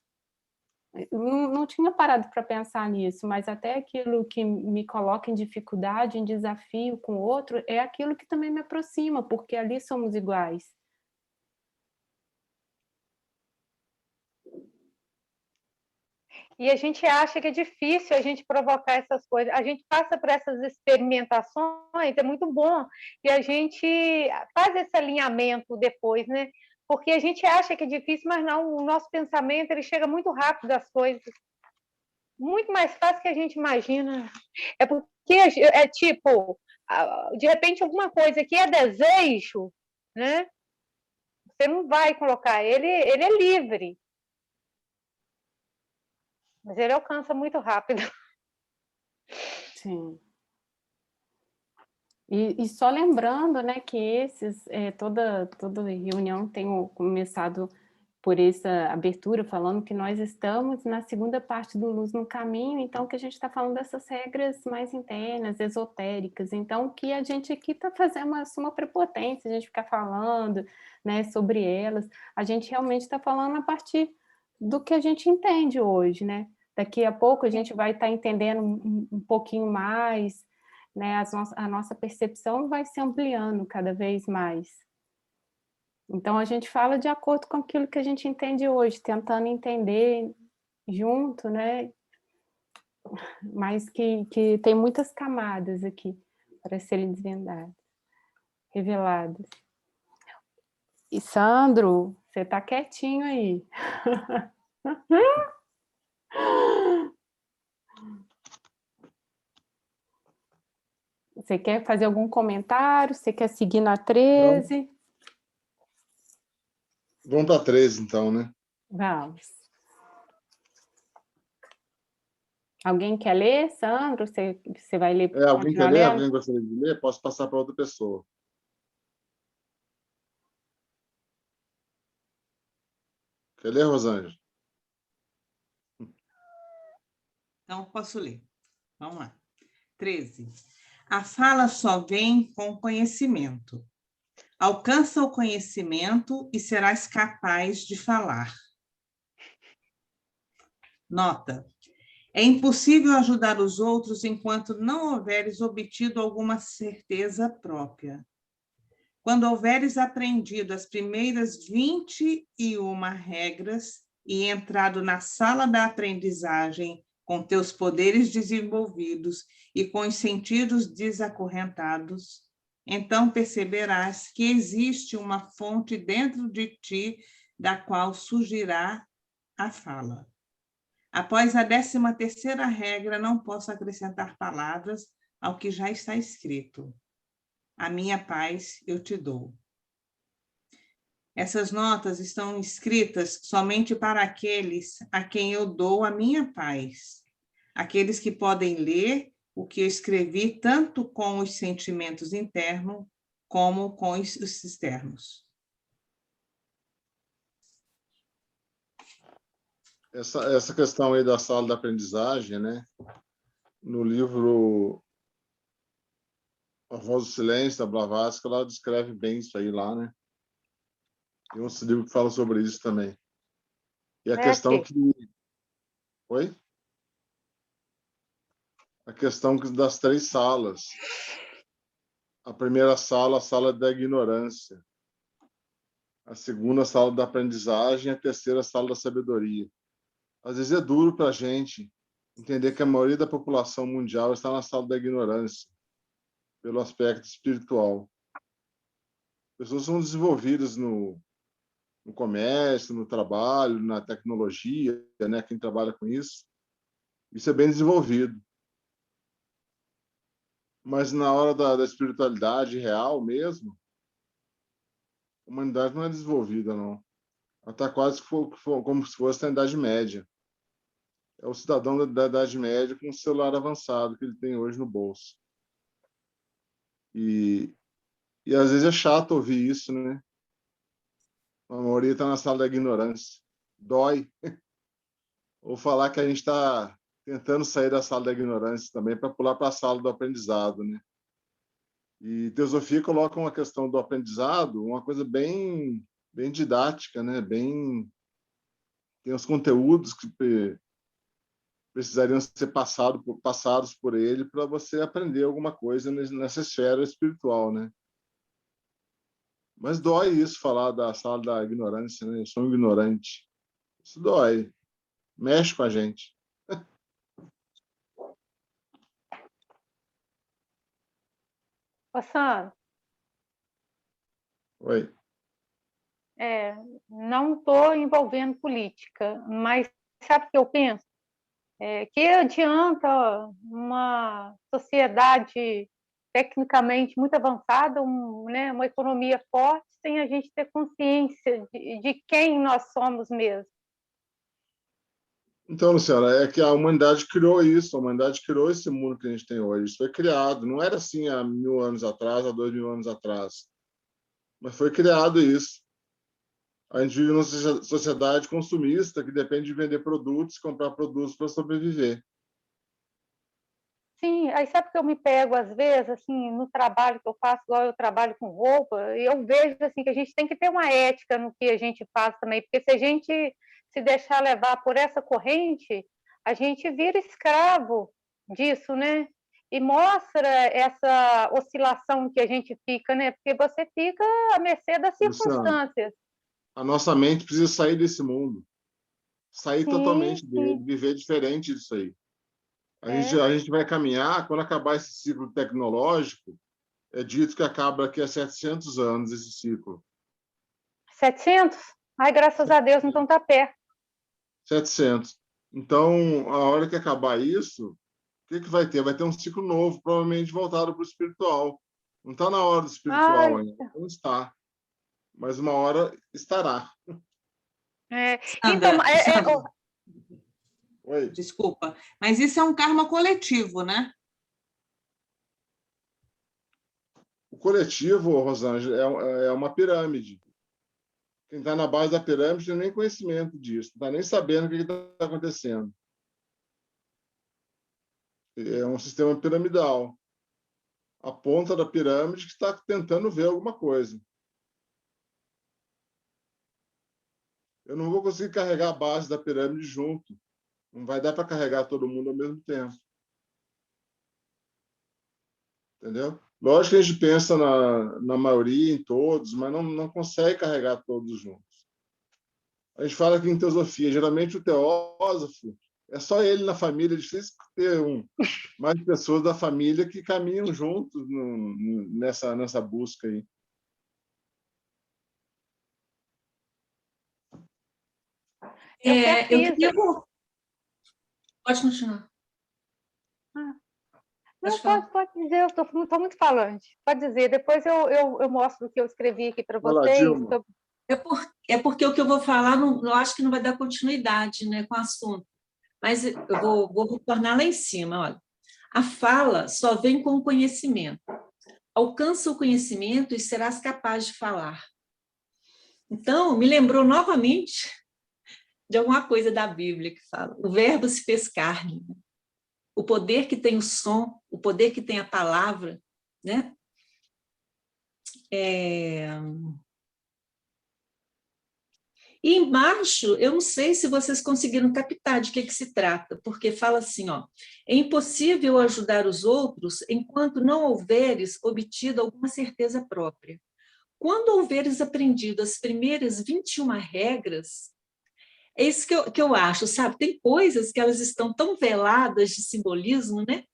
Não tinha parado para pensar nisso, mas até aquilo que me coloca em dificuldade, em desafio com o outro, é aquilo que também me aproxima, porque ali somos iguais. E a gente acha que é difícil a gente provocar essas coisas. A gente passa por essas experimentações, é muito bom, e a gente faz esse alinhamento depois, né? Porque a gente acha que é difícil, mas não, o nosso pensamento ele chega muito rápido às coisas. Muito mais fácil que a gente imagina. É porque é tipo, de repente alguma coisa que é desejo, né? Você não vai colocar, ele é livre. Mas ele alcança muito rápido. Sim. E só lembrando, né, que toda reunião tem começado por essa abertura, falando que nós estamos na segunda parte do Luz no Caminho, então que a gente está falando dessas regras mais internas, esotéricas, então que a gente aqui está fazendo uma prepotência, a gente ficar falando, né, sobre elas, a gente realmente está falando a partir do que a gente entende hoje, né? Daqui a pouco a gente vai estar entendendo um pouquinho mais, né? A nossa percepção vai se ampliando cada vez mais. Então, a gente fala de acordo com aquilo que a gente entende hoje, tentando entender junto, né? Mas que tem muitas camadas aqui para serem desvendadas, reveladas. E, Sandro, você está quietinho aí. Você quer fazer algum comentário? Você quer seguir na 13? Vamos para 13, então, né? Vamos. Alguém quer ler, Sandro? Você vai ler? Alguém quer continuar ler? lendo? Alguém gostaria de ler? Posso passar para outra pessoa. Quer ler, Rosângela? Então, posso ler. Vamos lá. 13. A fala só vem com conhecimento. Alcança o conhecimento e serás capaz de falar. Nota. É impossível ajudar os outros enquanto não houveres obtido alguma certeza própria. Quando houveres aprendido as primeiras 21 regras e entrado na sala da aprendizagem com teus poderes desenvolvidos e com os sentidos desacorrentados, então perceberás que existe uma fonte dentro de ti da qual surgirá a fala. Após a 13ª regra, não posso acrescentar palavras ao que já está escrito. A minha paz eu te dou. Essas notas estão escritas somente para aqueles a quem eu dou a minha paz. Aqueles que podem ler o que eu escrevi, tanto com os sentimentos internos como com os externos. Essa questão aí da sala da aprendizagem, né? No livro A Voz do Silêncio, da Blavatsky, ela descreve bem isso aí lá, né? Tem um livro que fala sobre isso também. E a questão que... Oi? A questão das 3 salas. A primeira sala, a sala da ignorância. A segunda, a sala da aprendizagem. A terceira, a sala da sabedoria. Às vezes é duro para a gente entender que a maioria da população mundial está na sala da ignorância, pelo aspecto espiritual. Pessoas são desenvolvidas no comércio, no trabalho, na tecnologia, né? Quem trabalha com isso é bem desenvolvido. Mas na hora da espiritualidade real mesmo, a humanidade não é desenvolvida, não. Ela está quase como se fosse na Idade Média. É o cidadão da Idade Média com um celular avançado que ele tem hoje no bolso. E às vezes é chato ouvir isso, né? A maioria está na sala da ignorância. Dói. Ou falar que a gente está tentando sair da sala da ignorância também para pular para a sala do aprendizado, né? E Teosofia coloca uma questão do aprendizado, uma coisa bem didática, né? Tem os conteúdos que precisariam ser passados por ele para você aprender alguma coisa nessa esfera espiritual, né? Mas dói isso, falar da sala da ignorância, né? Eu sou um ignorante. Isso dói. Mexe com a gente. Ô, Sandro, Oi. não estou envolvendo política, mas sabe o que eu penso? Que adianta uma sociedade tecnicamente muito avançada, né, uma economia forte, sem a gente ter consciência de quem nós somos mesmo. Então, Luciana, é que a humanidade criou isso, a humanidade criou esse mundo que a gente tem hoje. Isso foi criado, não era assim há 1000 anos atrás, há 2000 anos atrás. Mas foi criado isso. A gente vive numa sociedade consumista que depende de vender produtos, comprar produtos para sobreviver. Sim, aí sabe que eu me pego, às vezes, assim, no trabalho que eu faço, igual eu trabalho com roupa, e eu vejo assim, que a gente tem que ter uma ética no que a gente faz também, porque se a gente se deixar levar por essa corrente, a gente vira escravo disso, né? E mostra essa oscilação que a gente fica, né? Porque você fica à mercê das circunstâncias. A nossa mente precisa sair desse mundo, sair totalmente dele, sim. viver diferente disso aí. A gente vai caminhar, quando acabar esse ciclo tecnológico, é dito que acaba daqui a 700 anos esse ciclo. 700? Ai, graças a Deus, então está perto. 700. Então, a hora que acabar isso, o que vai ter? Vai ter um ciclo novo, provavelmente voltado para o espiritual. Não está na hora do espiritual ainda, não está. Mas uma hora estará. Sandra, Oi. Desculpa. Mas isso é um karma coletivo, né? O coletivo, Rosângela, é uma pirâmide. Quem está na base da pirâmide não tem nem conhecimento disso, não está nem sabendo o que está acontecendo. É um sistema piramidal. A ponta da pirâmide que está tentando ver alguma coisa. Eu não vou conseguir carregar a base da pirâmide junto. Não vai dar para carregar todo mundo ao mesmo tempo. Entendeu? Lógico que a gente pensa na maioria, em todos, mas não consegue carregar todos juntos. A gente fala aqui em teosofia, geralmente o teósofo é só ele na família, é difícil ter mais pessoas da família que caminham juntos nessa busca aí. Pode continuar. Não, pode dizer, eu estou muito falante. Pode dizer, depois eu mostro o que eu escrevi aqui para vocês. É porque o que eu vou falar, eu acho que não vai dar continuidade, né, com o assunto. Mas eu vou retornar lá em cima. Olha. A fala só vem com o conhecimento. Alcança o conhecimento e serás capaz de falar. Então, me lembrou novamente de alguma coisa da Bíblia que fala. O verbo se fez carne. O poder que tem o som, o poder que tem a palavra, né? E embaixo, eu não sei se vocês conseguiram captar de que se trata, porque fala assim, ó, é impossível ajudar os outros enquanto não houveres obtido alguma certeza própria. Quando houveres aprendido as primeiras 21 regras, é isso que eu acho, sabe? Tem coisas que elas estão tão veladas de simbolismo, né?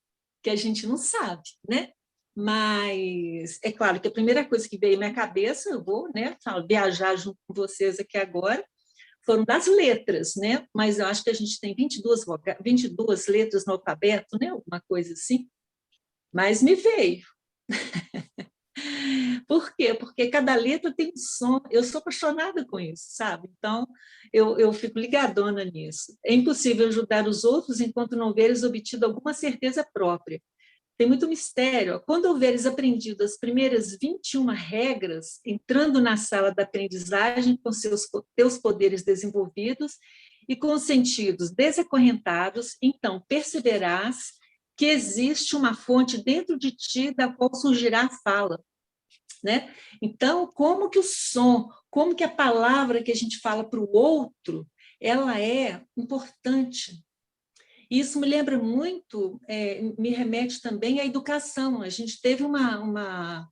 Que a gente não sabe, né? Mas é claro que a primeira coisa que veio à minha cabeça, eu vou, né, viajar junto com vocês aqui agora, foram das letras, né? Mas eu acho que a gente tem 22 letras no alfabeto, né? Alguma coisa assim. Mas me veio. Por quê? Porque cada letra tem um som. Eu sou apaixonada com isso, sabe? Então, eu fico ligadona nisso. É impossível ajudar os outros enquanto não houveres obtido alguma certeza própria. Tem muito mistério. Quando houveres aprendido as primeiras 21 regras, entrando na sala da aprendizagem com teus poderes desenvolvidos e com os sentidos desacorrentados, então perceberás que existe uma fonte dentro de ti da qual surgirá a fala. Né? Então, como que o som, como que a palavra que a gente fala para o outro, ela é importante. Isso me lembra muito, me remete também à educação. A gente teve uma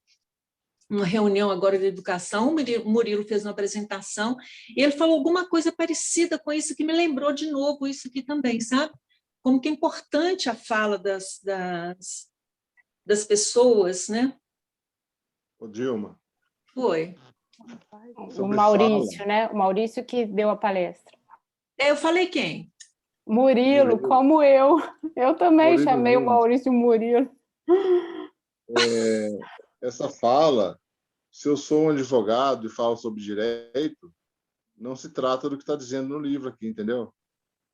reunião agora de educação, o Murilo fez uma apresentação, e ele falou alguma coisa parecida com isso, que me lembrou de novo isso aqui também, sabe? Como que é importante a fala das pessoas, né? Ô, Dilma. Foi. O Maurício, né? O Maurício que deu a palestra. Eu falei quem? Murilo, como eu. Eu também Murilo chamei o Maurício Murilo. Essa fala, se eu sou um advogado e falo sobre direito, não se trata do que está dizendo no livro aqui, entendeu?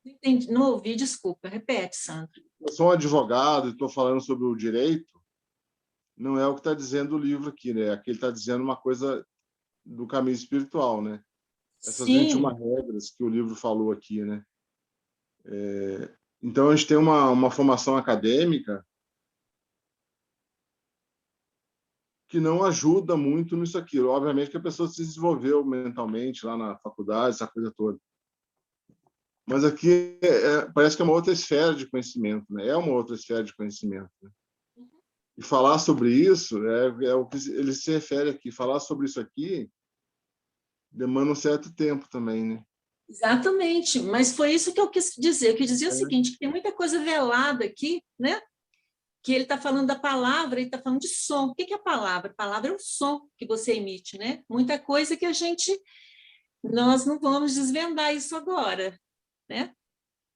Entendi. Não ouvi, desculpa. Repete, Sandro. Eu sou um advogado e estou falando sobre o direito, não é o que está dizendo o livro aqui, né? Aqui ele está dizendo uma coisa do caminho espiritual, né? Essas 21 regras que o livro falou aqui, né? Então, a gente tem uma formação acadêmica que não ajuda muito nisso aqui. Obviamente que a pessoa se desenvolveu mentalmente lá na faculdade, essa coisa toda. Mas aqui parece que é uma outra esfera de conhecimento, né? É uma outra esfera de conhecimento. Né? E falar sobre isso é o que ele se refere aqui. Falar sobre isso aqui demanda um certo tempo também, né? Exatamente, mas foi isso que eu quis dizer. Eu quis dizer o seguinte, que tem muita coisa velada aqui, né? Que ele está falando da palavra, ele está falando de som. O que é a palavra? A palavra é o som que você emite, né? Muita coisa que nós não vamos desvendar isso agora, né?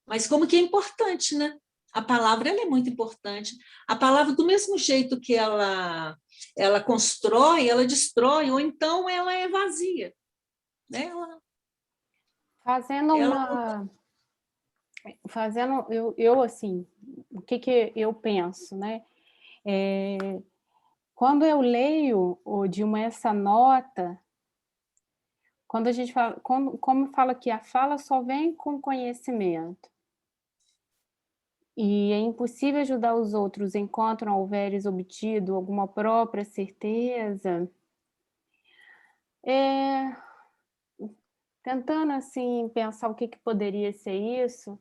Mas como que é importante, né? A palavra ela é muito importante. A palavra, do mesmo jeito que ela constrói, ela destrói, ou então ela é vazia, né? Fazendo fazendo, eu assim, o que eu penso, né? Quando eu leio, ô, Dilma, essa nota, quando a gente fala, como fala que a fala só vem com conhecimento, e é impossível ajudar os outros enquanto não houveres obtido alguma própria certeza, tentando assim pensar o que poderia ser isso.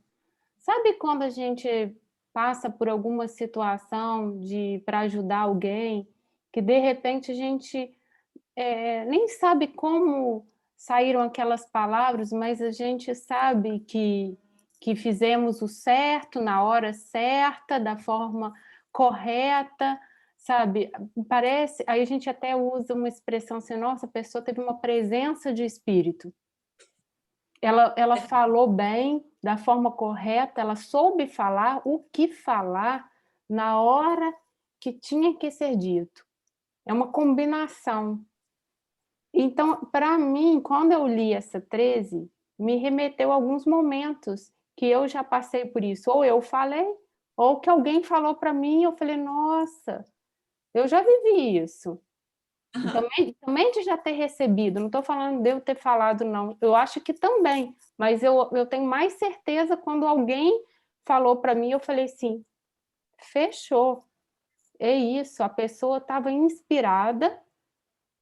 Sabe quando a gente passa por alguma situação para ajudar alguém, que de repente a gente nem sabe como saíram aquelas palavras, mas a gente sabe que fizemos o certo na hora certa, da forma correta, sabe? Parece, aí a gente até usa uma expressão assim, nossa, a pessoa teve uma presença de espírito. Ela falou bem, da forma correta, ela soube falar o que falar na hora que tinha que ser dito. É uma combinação. Então, para mim, quando eu li essa 13, me remeteu a alguns momentos que eu já passei por isso. Ou eu falei, ou que alguém falou para mim, e eu falei, nossa, eu já vivi isso. Também de já ter recebido, não estou falando de eu ter falado, não. Eu acho que também, mas eu tenho mais certeza quando alguém falou para mim, eu falei assim, fechou, é isso, a pessoa estava inspirada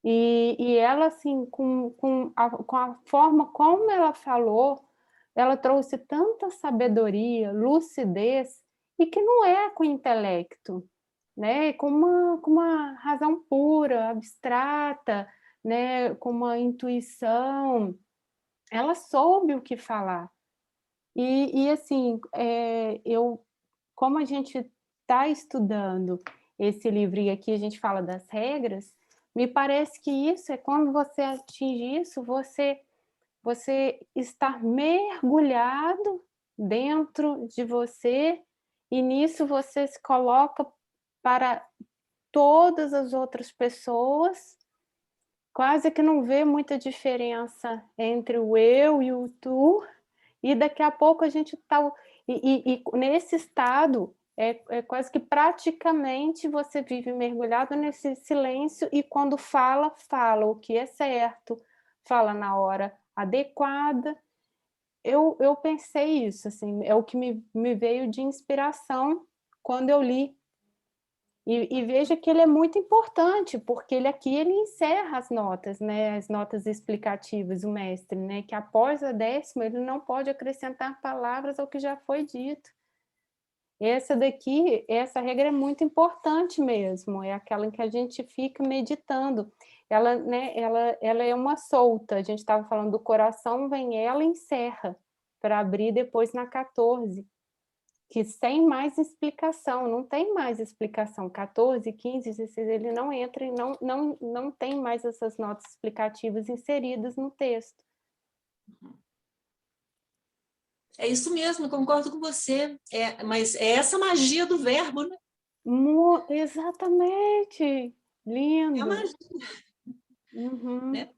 e ela, assim, com a forma como ela falou, ela trouxe tanta sabedoria, lucidez, e que não é com intelecto, né? Com uma razão pura, abstrata, né? Com uma intuição. Ela soube o que falar. E assim, como a gente está estudando esse livro e aqui a gente fala das regras, me parece que isso é quando você atinge isso, você está mergulhado dentro de você e nisso você se coloca para todas as outras pessoas, quase que não vê muita diferença entre o eu e o tu, e daqui a pouco a gente está... E nesse estado, é quase que praticamente você vive mergulhado nesse silêncio e quando fala, fala o que é certo, fala na hora adequada. Eu pensei isso, assim, é o que me veio de inspiração quando eu li. E veja que ele é muito importante, porque ele encerra as notas, né? As notas explicativas, o mestre, né? Que após a 10ª ele não pode acrescentar palavras ao que já foi dito. Essa regra é muito importante mesmo, é aquela em que a gente fica meditando. Ela, né, ela é uma solta, a gente estava falando do coração, vem ela e encerra, para abrir depois na 14, que sem mais explicação, não tem mais explicação. 14, 15, 16, ele não entra e não tem mais essas notas explicativas inseridas no texto. É isso mesmo, concordo com você. Mas é essa magia do verbo, né? Exatamente. Lindo. É a magia. Uhum. Né?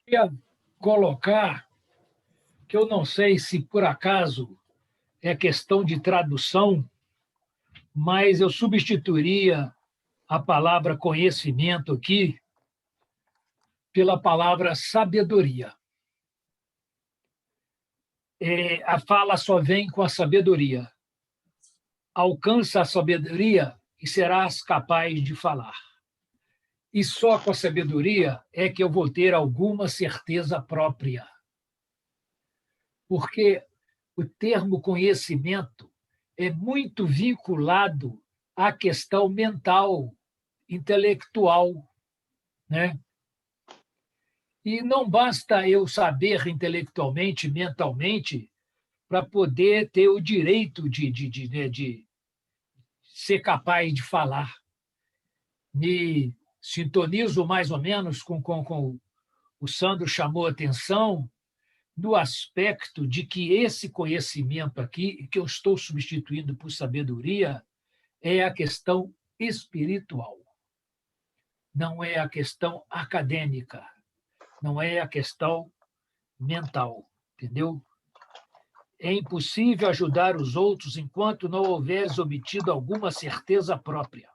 Queria colocar que eu não sei se por acaso é questão de tradução, mas eu substituiria a palavra conhecimento aqui pela palavra sabedoria. A fala só vem com a sabedoria. Alcança a sabedoria e serás capaz de falar. E só com a sabedoria é que eu vou ter alguma certeza própria. Porque o termo conhecimento é muito vinculado à questão mental, intelectual, né? E não basta eu saber intelectualmente, mentalmente, para poder ter o direito de ser capaz de falar. Me sintonizo mais ou menos com o Sandro chamou a atenção no aspecto de que esse conhecimento aqui, que eu estou substituindo por sabedoria, é a questão espiritual. Não é a questão acadêmica, não é a questão mental, entendeu? é impossível ajudar os outros enquanto não houveres obtido alguma certeza própria.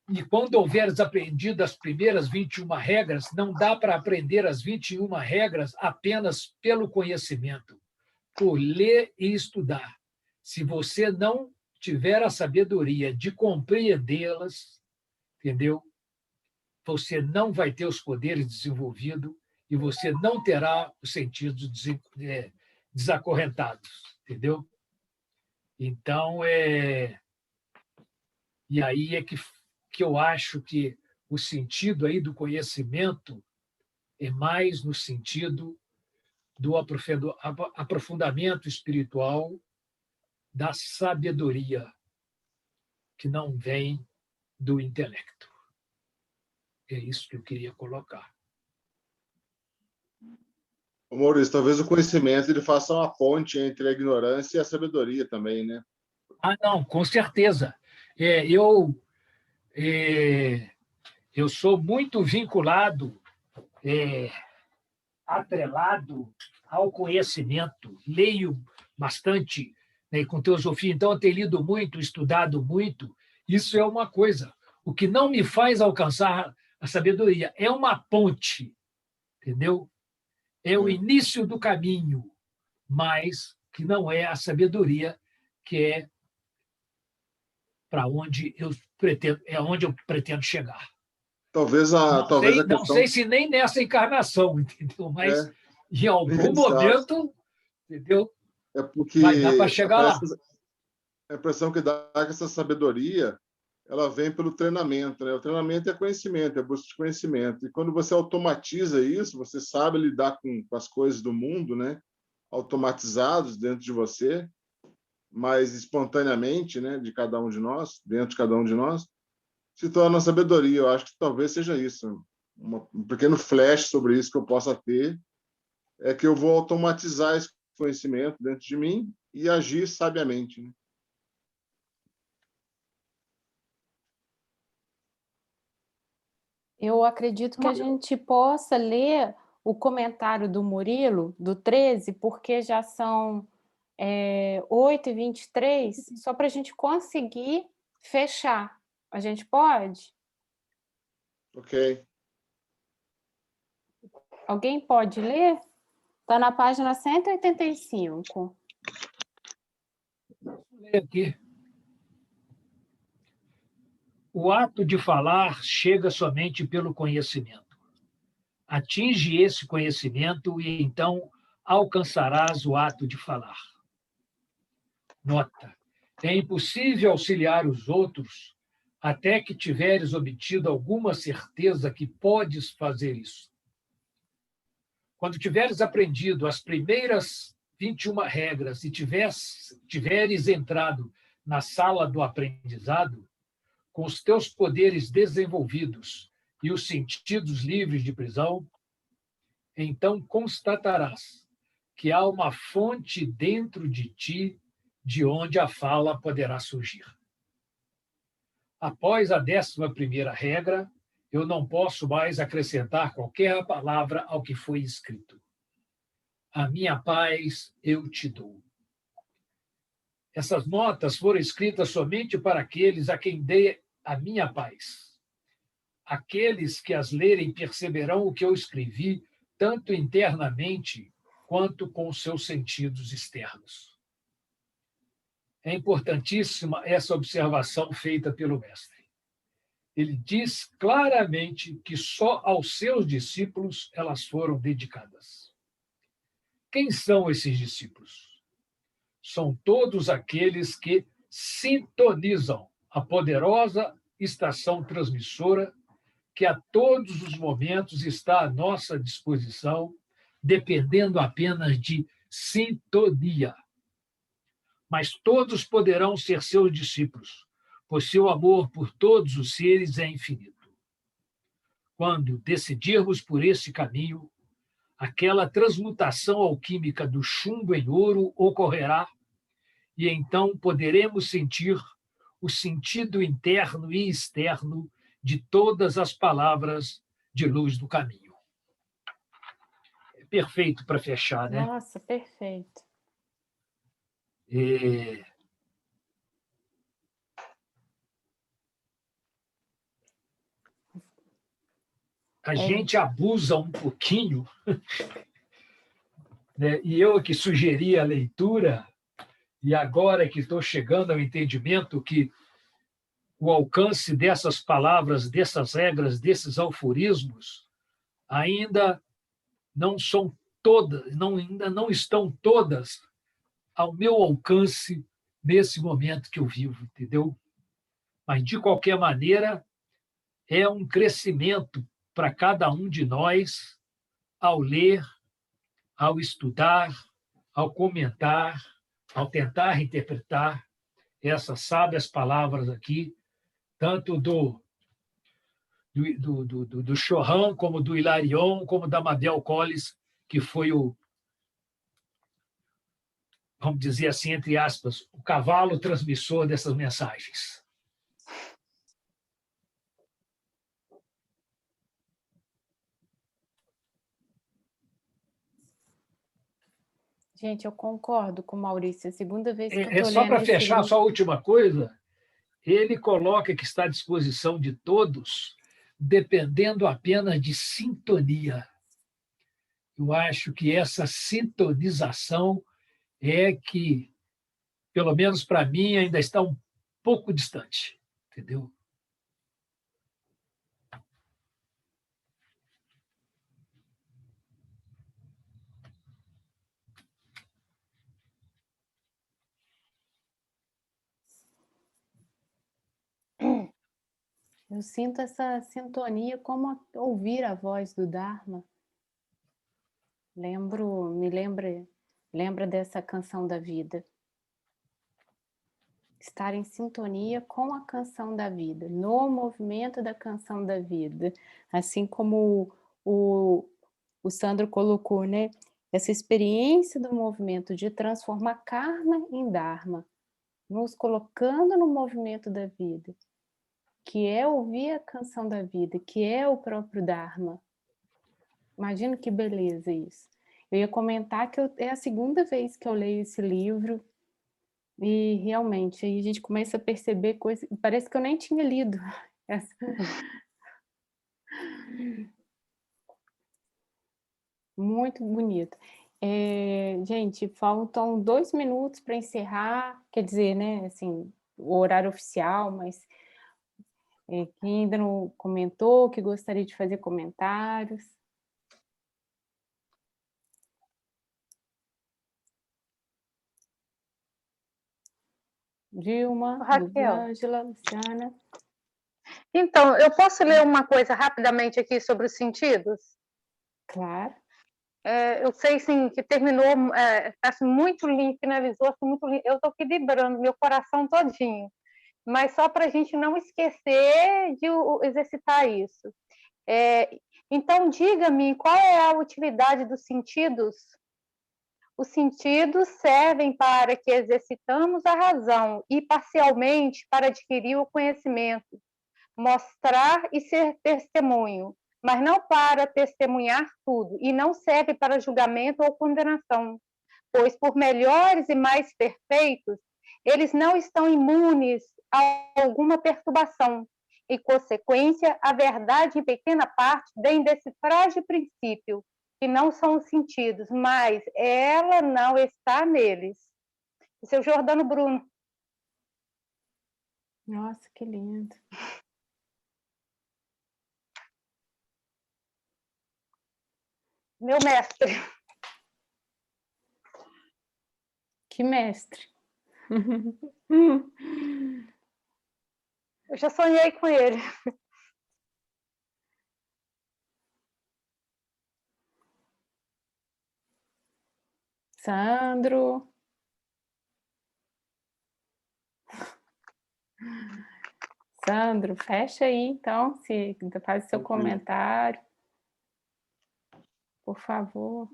E quando houveres aprendido as primeiras 21 regras, não dá para aprender as 21 regras apenas pelo conhecimento, por ler e estudar. Se você não tiver a sabedoria de compreendê-las, entendeu? Você não vai ter os poderes desenvolvidos e você não terá os sentidos desacorrentados, entendeu? Então, e aí é que eu acho que o sentido aí do conhecimento é mais no sentido do aprofundamento espiritual, da sabedoria, que não vem do intelecto. É isso que eu queria colocar. Maurício, talvez o conhecimento ele faça uma ponte entre a ignorância e a sabedoria também, né? Ah, não, com certeza. Eu sou muito vinculado, atrelado ao conhecimento. Leio bastante, né, com teosofia, então eu tenho lido muito, estudado muito. Isso é uma coisa. O que não me faz alcançar a sabedoria é uma ponte, entendeu? É o início do caminho, mas que não é a sabedoria, que é para onde eu pretendo chegar. Talvez a questão... Não sei se nem nessa encarnação, entendeu? Mas em algum Exato. momento, entendeu? É porque vai dar para chegar lá. A impressão que dá é que essa sabedoria ela vem pelo treinamento, né? O treinamento é conhecimento, é busca de conhecimento. E quando você automatiza isso, você sabe lidar com as coisas do mundo, né? Automatizados dentro de você, mas espontaneamente, né? De cada um de nós, dentro de cada um de nós, se torna sabedoria. Eu acho que talvez seja isso. Um pequeno flash sobre isso que eu possa ter é que eu vou automatizar esse conhecimento dentro de mim e agir sabiamente, né? Eu acredito que a gente possa ler o comentário do Murilo, do 13, porque já são 8h23, só para a gente conseguir fechar. A gente pode? Ok. Alguém pode ler? Está na página 185. Vou ler aqui. O ato de falar chega somente pelo conhecimento. Atinge esse conhecimento e então alcançarás o ato de falar. Nota: é impossível auxiliar os outros até que tiveres obtido alguma certeza que podes fazer isso. Quando tiveres aprendido as primeiras 21 regras e tiveres entrado na sala do aprendizado, com os teus poderes desenvolvidos e os sentidos livres de prisão, então constatarás que há uma fonte dentro de ti de onde a fala poderá surgir. Após a 11ª regra, eu não posso mais acrescentar qualquer palavra ao que foi escrito. A minha paz eu te dou. Essas notas foram escritas somente para aqueles a quem dei a minha paz. Aqueles que as lerem perceberão o que eu escrevi, tanto internamente quanto com seus sentidos externos. É importantíssima essa observação feita pelo mestre. Ele diz claramente que só aos seus discípulos elas foram dedicadas. Quem são esses discípulos? São todos aqueles que sintonizam a poderosa estação transmissora que a todos os momentos está à nossa disposição, dependendo apenas de sintonia. Mas todos poderão ser seus discípulos, pois seu amor por todos os seres é infinito. Quando decidirmos por esse caminho, aquela transmutação alquímica do chumbo em ouro ocorrerá, e então poderemos sentir o sentido interno e externo de todas as palavras de luz do caminho. É perfeito para fechar, né? Nossa, perfeito. A gente abusa um pouquinho, né? E eu que sugeri a leitura, e agora que estou chegando ao entendimento que o alcance dessas palavras, dessas regras, desses aforismos, ainda não são todas, ainda não estão todas ao meu alcance nesse momento que eu vivo, entendeu? Mas, de qualquer maneira, é um crescimento para cada um de nós ao ler, ao estudar, ao comentar, ao tentar interpretar essas sábias palavras aqui, tanto do Chorran, como do Hilarion, como da Mabel Collis, que foi vamos dizer assim, entre aspas, o cavalo transmissor dessas mensagens. Gente, eu concordo com o Maurício. É a segunda vez que eu estou Só lendo para esse fechar, livro. só a última coisa, ele coloca que está à disposição de todos, dependendo apenas de sintonia. Eu acho que essa sintonização é que, pelo menos para mim, ainda está um pouco distante, entendeu? Eu sinto essa sintonia como ouvir a voz do Dharma. Lembra dessa canção da vida. Estar em sintonia com a canção da vida, no movimento da canção da vida. Assim como o Sandro colocou, né? Essa experiência do movimento de transformar karma em dharma, nos colocando no movimento da vida, que é ouvir a canção da vida, que é o próprio dharma. Imagina que beleza isso. Eu ia comentar que é a segunda vez que eu leio esse livro e realmente aí a gente começa a perceber coisas, parece que eu nem tinha lido. Muito bonito. Gente, faltam 2 minutos para encerrar, quer dizer, né, assim, o horário oficial, mas quem ainda não comentou, que gostaria de fazer comentários. Dilma, Raquel. Rosângela, Luciana. Então, eu posso ler uma coisa rapidamente aqui sobre os sentidos? Claro. Eu sei, sim, que terminou, assim, muito lindo, finalizou assim, muito lindo. Eu estou aqui vibrando, meu coração todinho. Mas só para a gente não esquecer de exercitar isso. Então, diga-me, qual é a utilidade dos sentidos? Os sentidos servem para que exercitamos a razão e, parcialmente, para adquirir o conhecimento, mostrar e ser testemunho, mas não para testemunhar tudo, e não serve para julgamento ou condenação, pois, por melhores e mais perfeitos, eles não estão imunes a alguma perturbação. Em consequência, a verdade, em pequena parte, vem desse frágil princípio, que não são os sentidos, mas ela não está neles. Esse é o Jordano Bruno. Nossa, que lindo. Meu mestre. Que mestre. Eu já sonhei com ele. Sandro. Sandro, fecha aí, então, se faz o seu comentário. Por favor.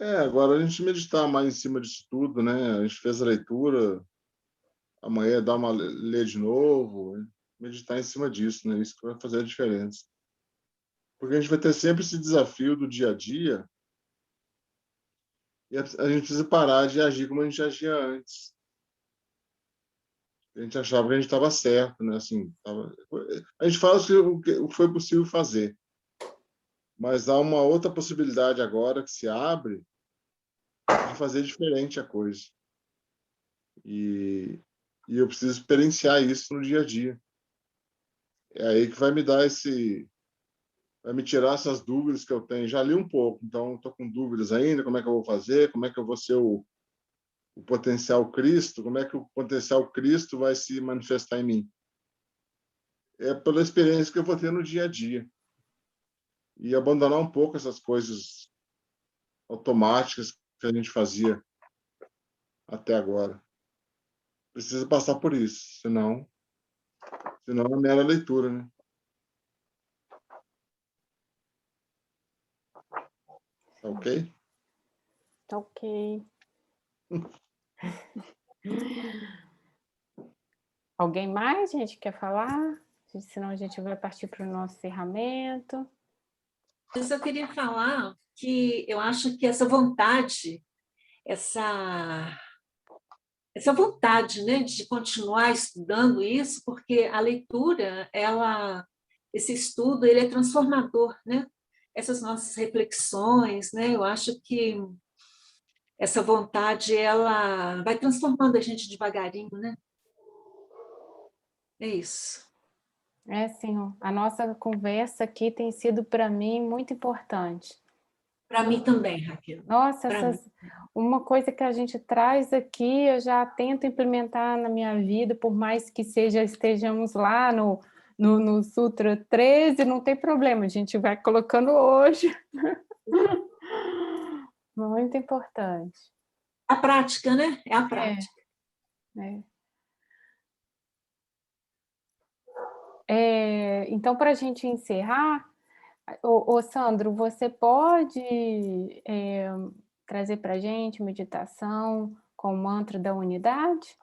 Agora a gente meditar mais em cima disso tudo, né? A gente fez a leitura, amanhã dá uma ler de novo, meditar em cima disso, né? Isso que vai fazer a diferença. Porque a gente vai ter sempre esse desafio do dia a dia E a gente precisa parar de agir como a gente agia antes. A gente achava que a gente estava certo, né? Assim, a gente faz o que foi possível fazer. Mas há uma outra possibilidade agora que se abre de fazer diferente a coisa. E eu preciso experienciar isso no dia a dia. É aí que vai me dar vai me tirar essas dúvidas que eu tenho. Já li um pouco, então estou com dúvidas ainda, como é que eu vou fazer, como é que eu vou ser o potencial Cristo, como é que o potencial Cristo vai se manifestar em mim. É pela experiência que eu vou ter no dia a dia. E abandonar um pouco essas coisas automáticas que a gente fazia até agora. Precisa passar por isso, senão é mera leitura, né? Tá ok? Tá ok. Alguém mais, gente, quer falar? Senão a gente vai partir para o nosso encerramento. Eu só queria falar que eu acho que essa vontade, essa vontade, né, de continuar estudando isso, porque a leitura, esse estudo, ele é transformador, né? Essas nossas reflexões, né? Eu acho que essa vontade, ela vai transformando a gente devagarinho, né? É isso. É assim, a nossa conversa aqui tem sido para mim muito importante. Para mim também, Raquel. Nossa, uma coisa que a gente traz aqui, eu já tento implementar na minha vida, por mais que estejamos lá no Sutra 13, não tem problema, a gente vai colocando hoje. Muito importante. A prática, né? É a prática. Então, para a gente encerrar, Sandro, você pode trazer para a gente meditação com o mantra da unidade?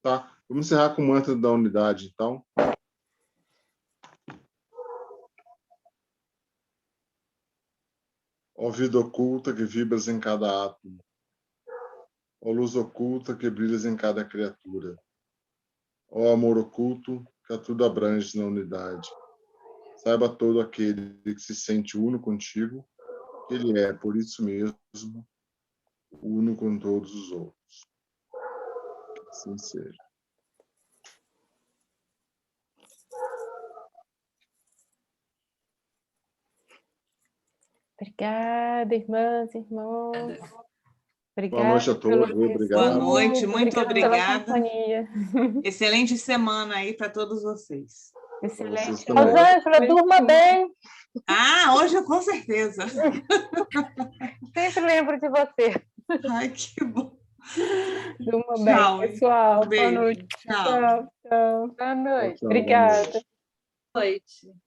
Tá. Vamos encerrar com o mantra da unidade, então. Ó vida oculta que vibras em cada átomo. Ó luz oculta que brilhas em cada criatura. Ó amor oculto que a tudo abrange na unidade. Saiba todo aquele que se sente uno contigo, que ele é, por isso mesmo, uno com todos os outros. Que assim seja. Obrigada, irmãs e irmãos. Obrigada. Boa noite a todos. Obrigado. Boa noite, muito obrigada. Pela companhia. Excelente semana aí para todos vocês. Excelente. Rosângela, durma bem. Hoje com certeza. Sempre lembro de você. Ai, que bom. Durma Tchau, bem, pessoal. Beijo. Boa noite. Tchau. Tchau. Boa noite. Tchau, Obrigada. Boa noite.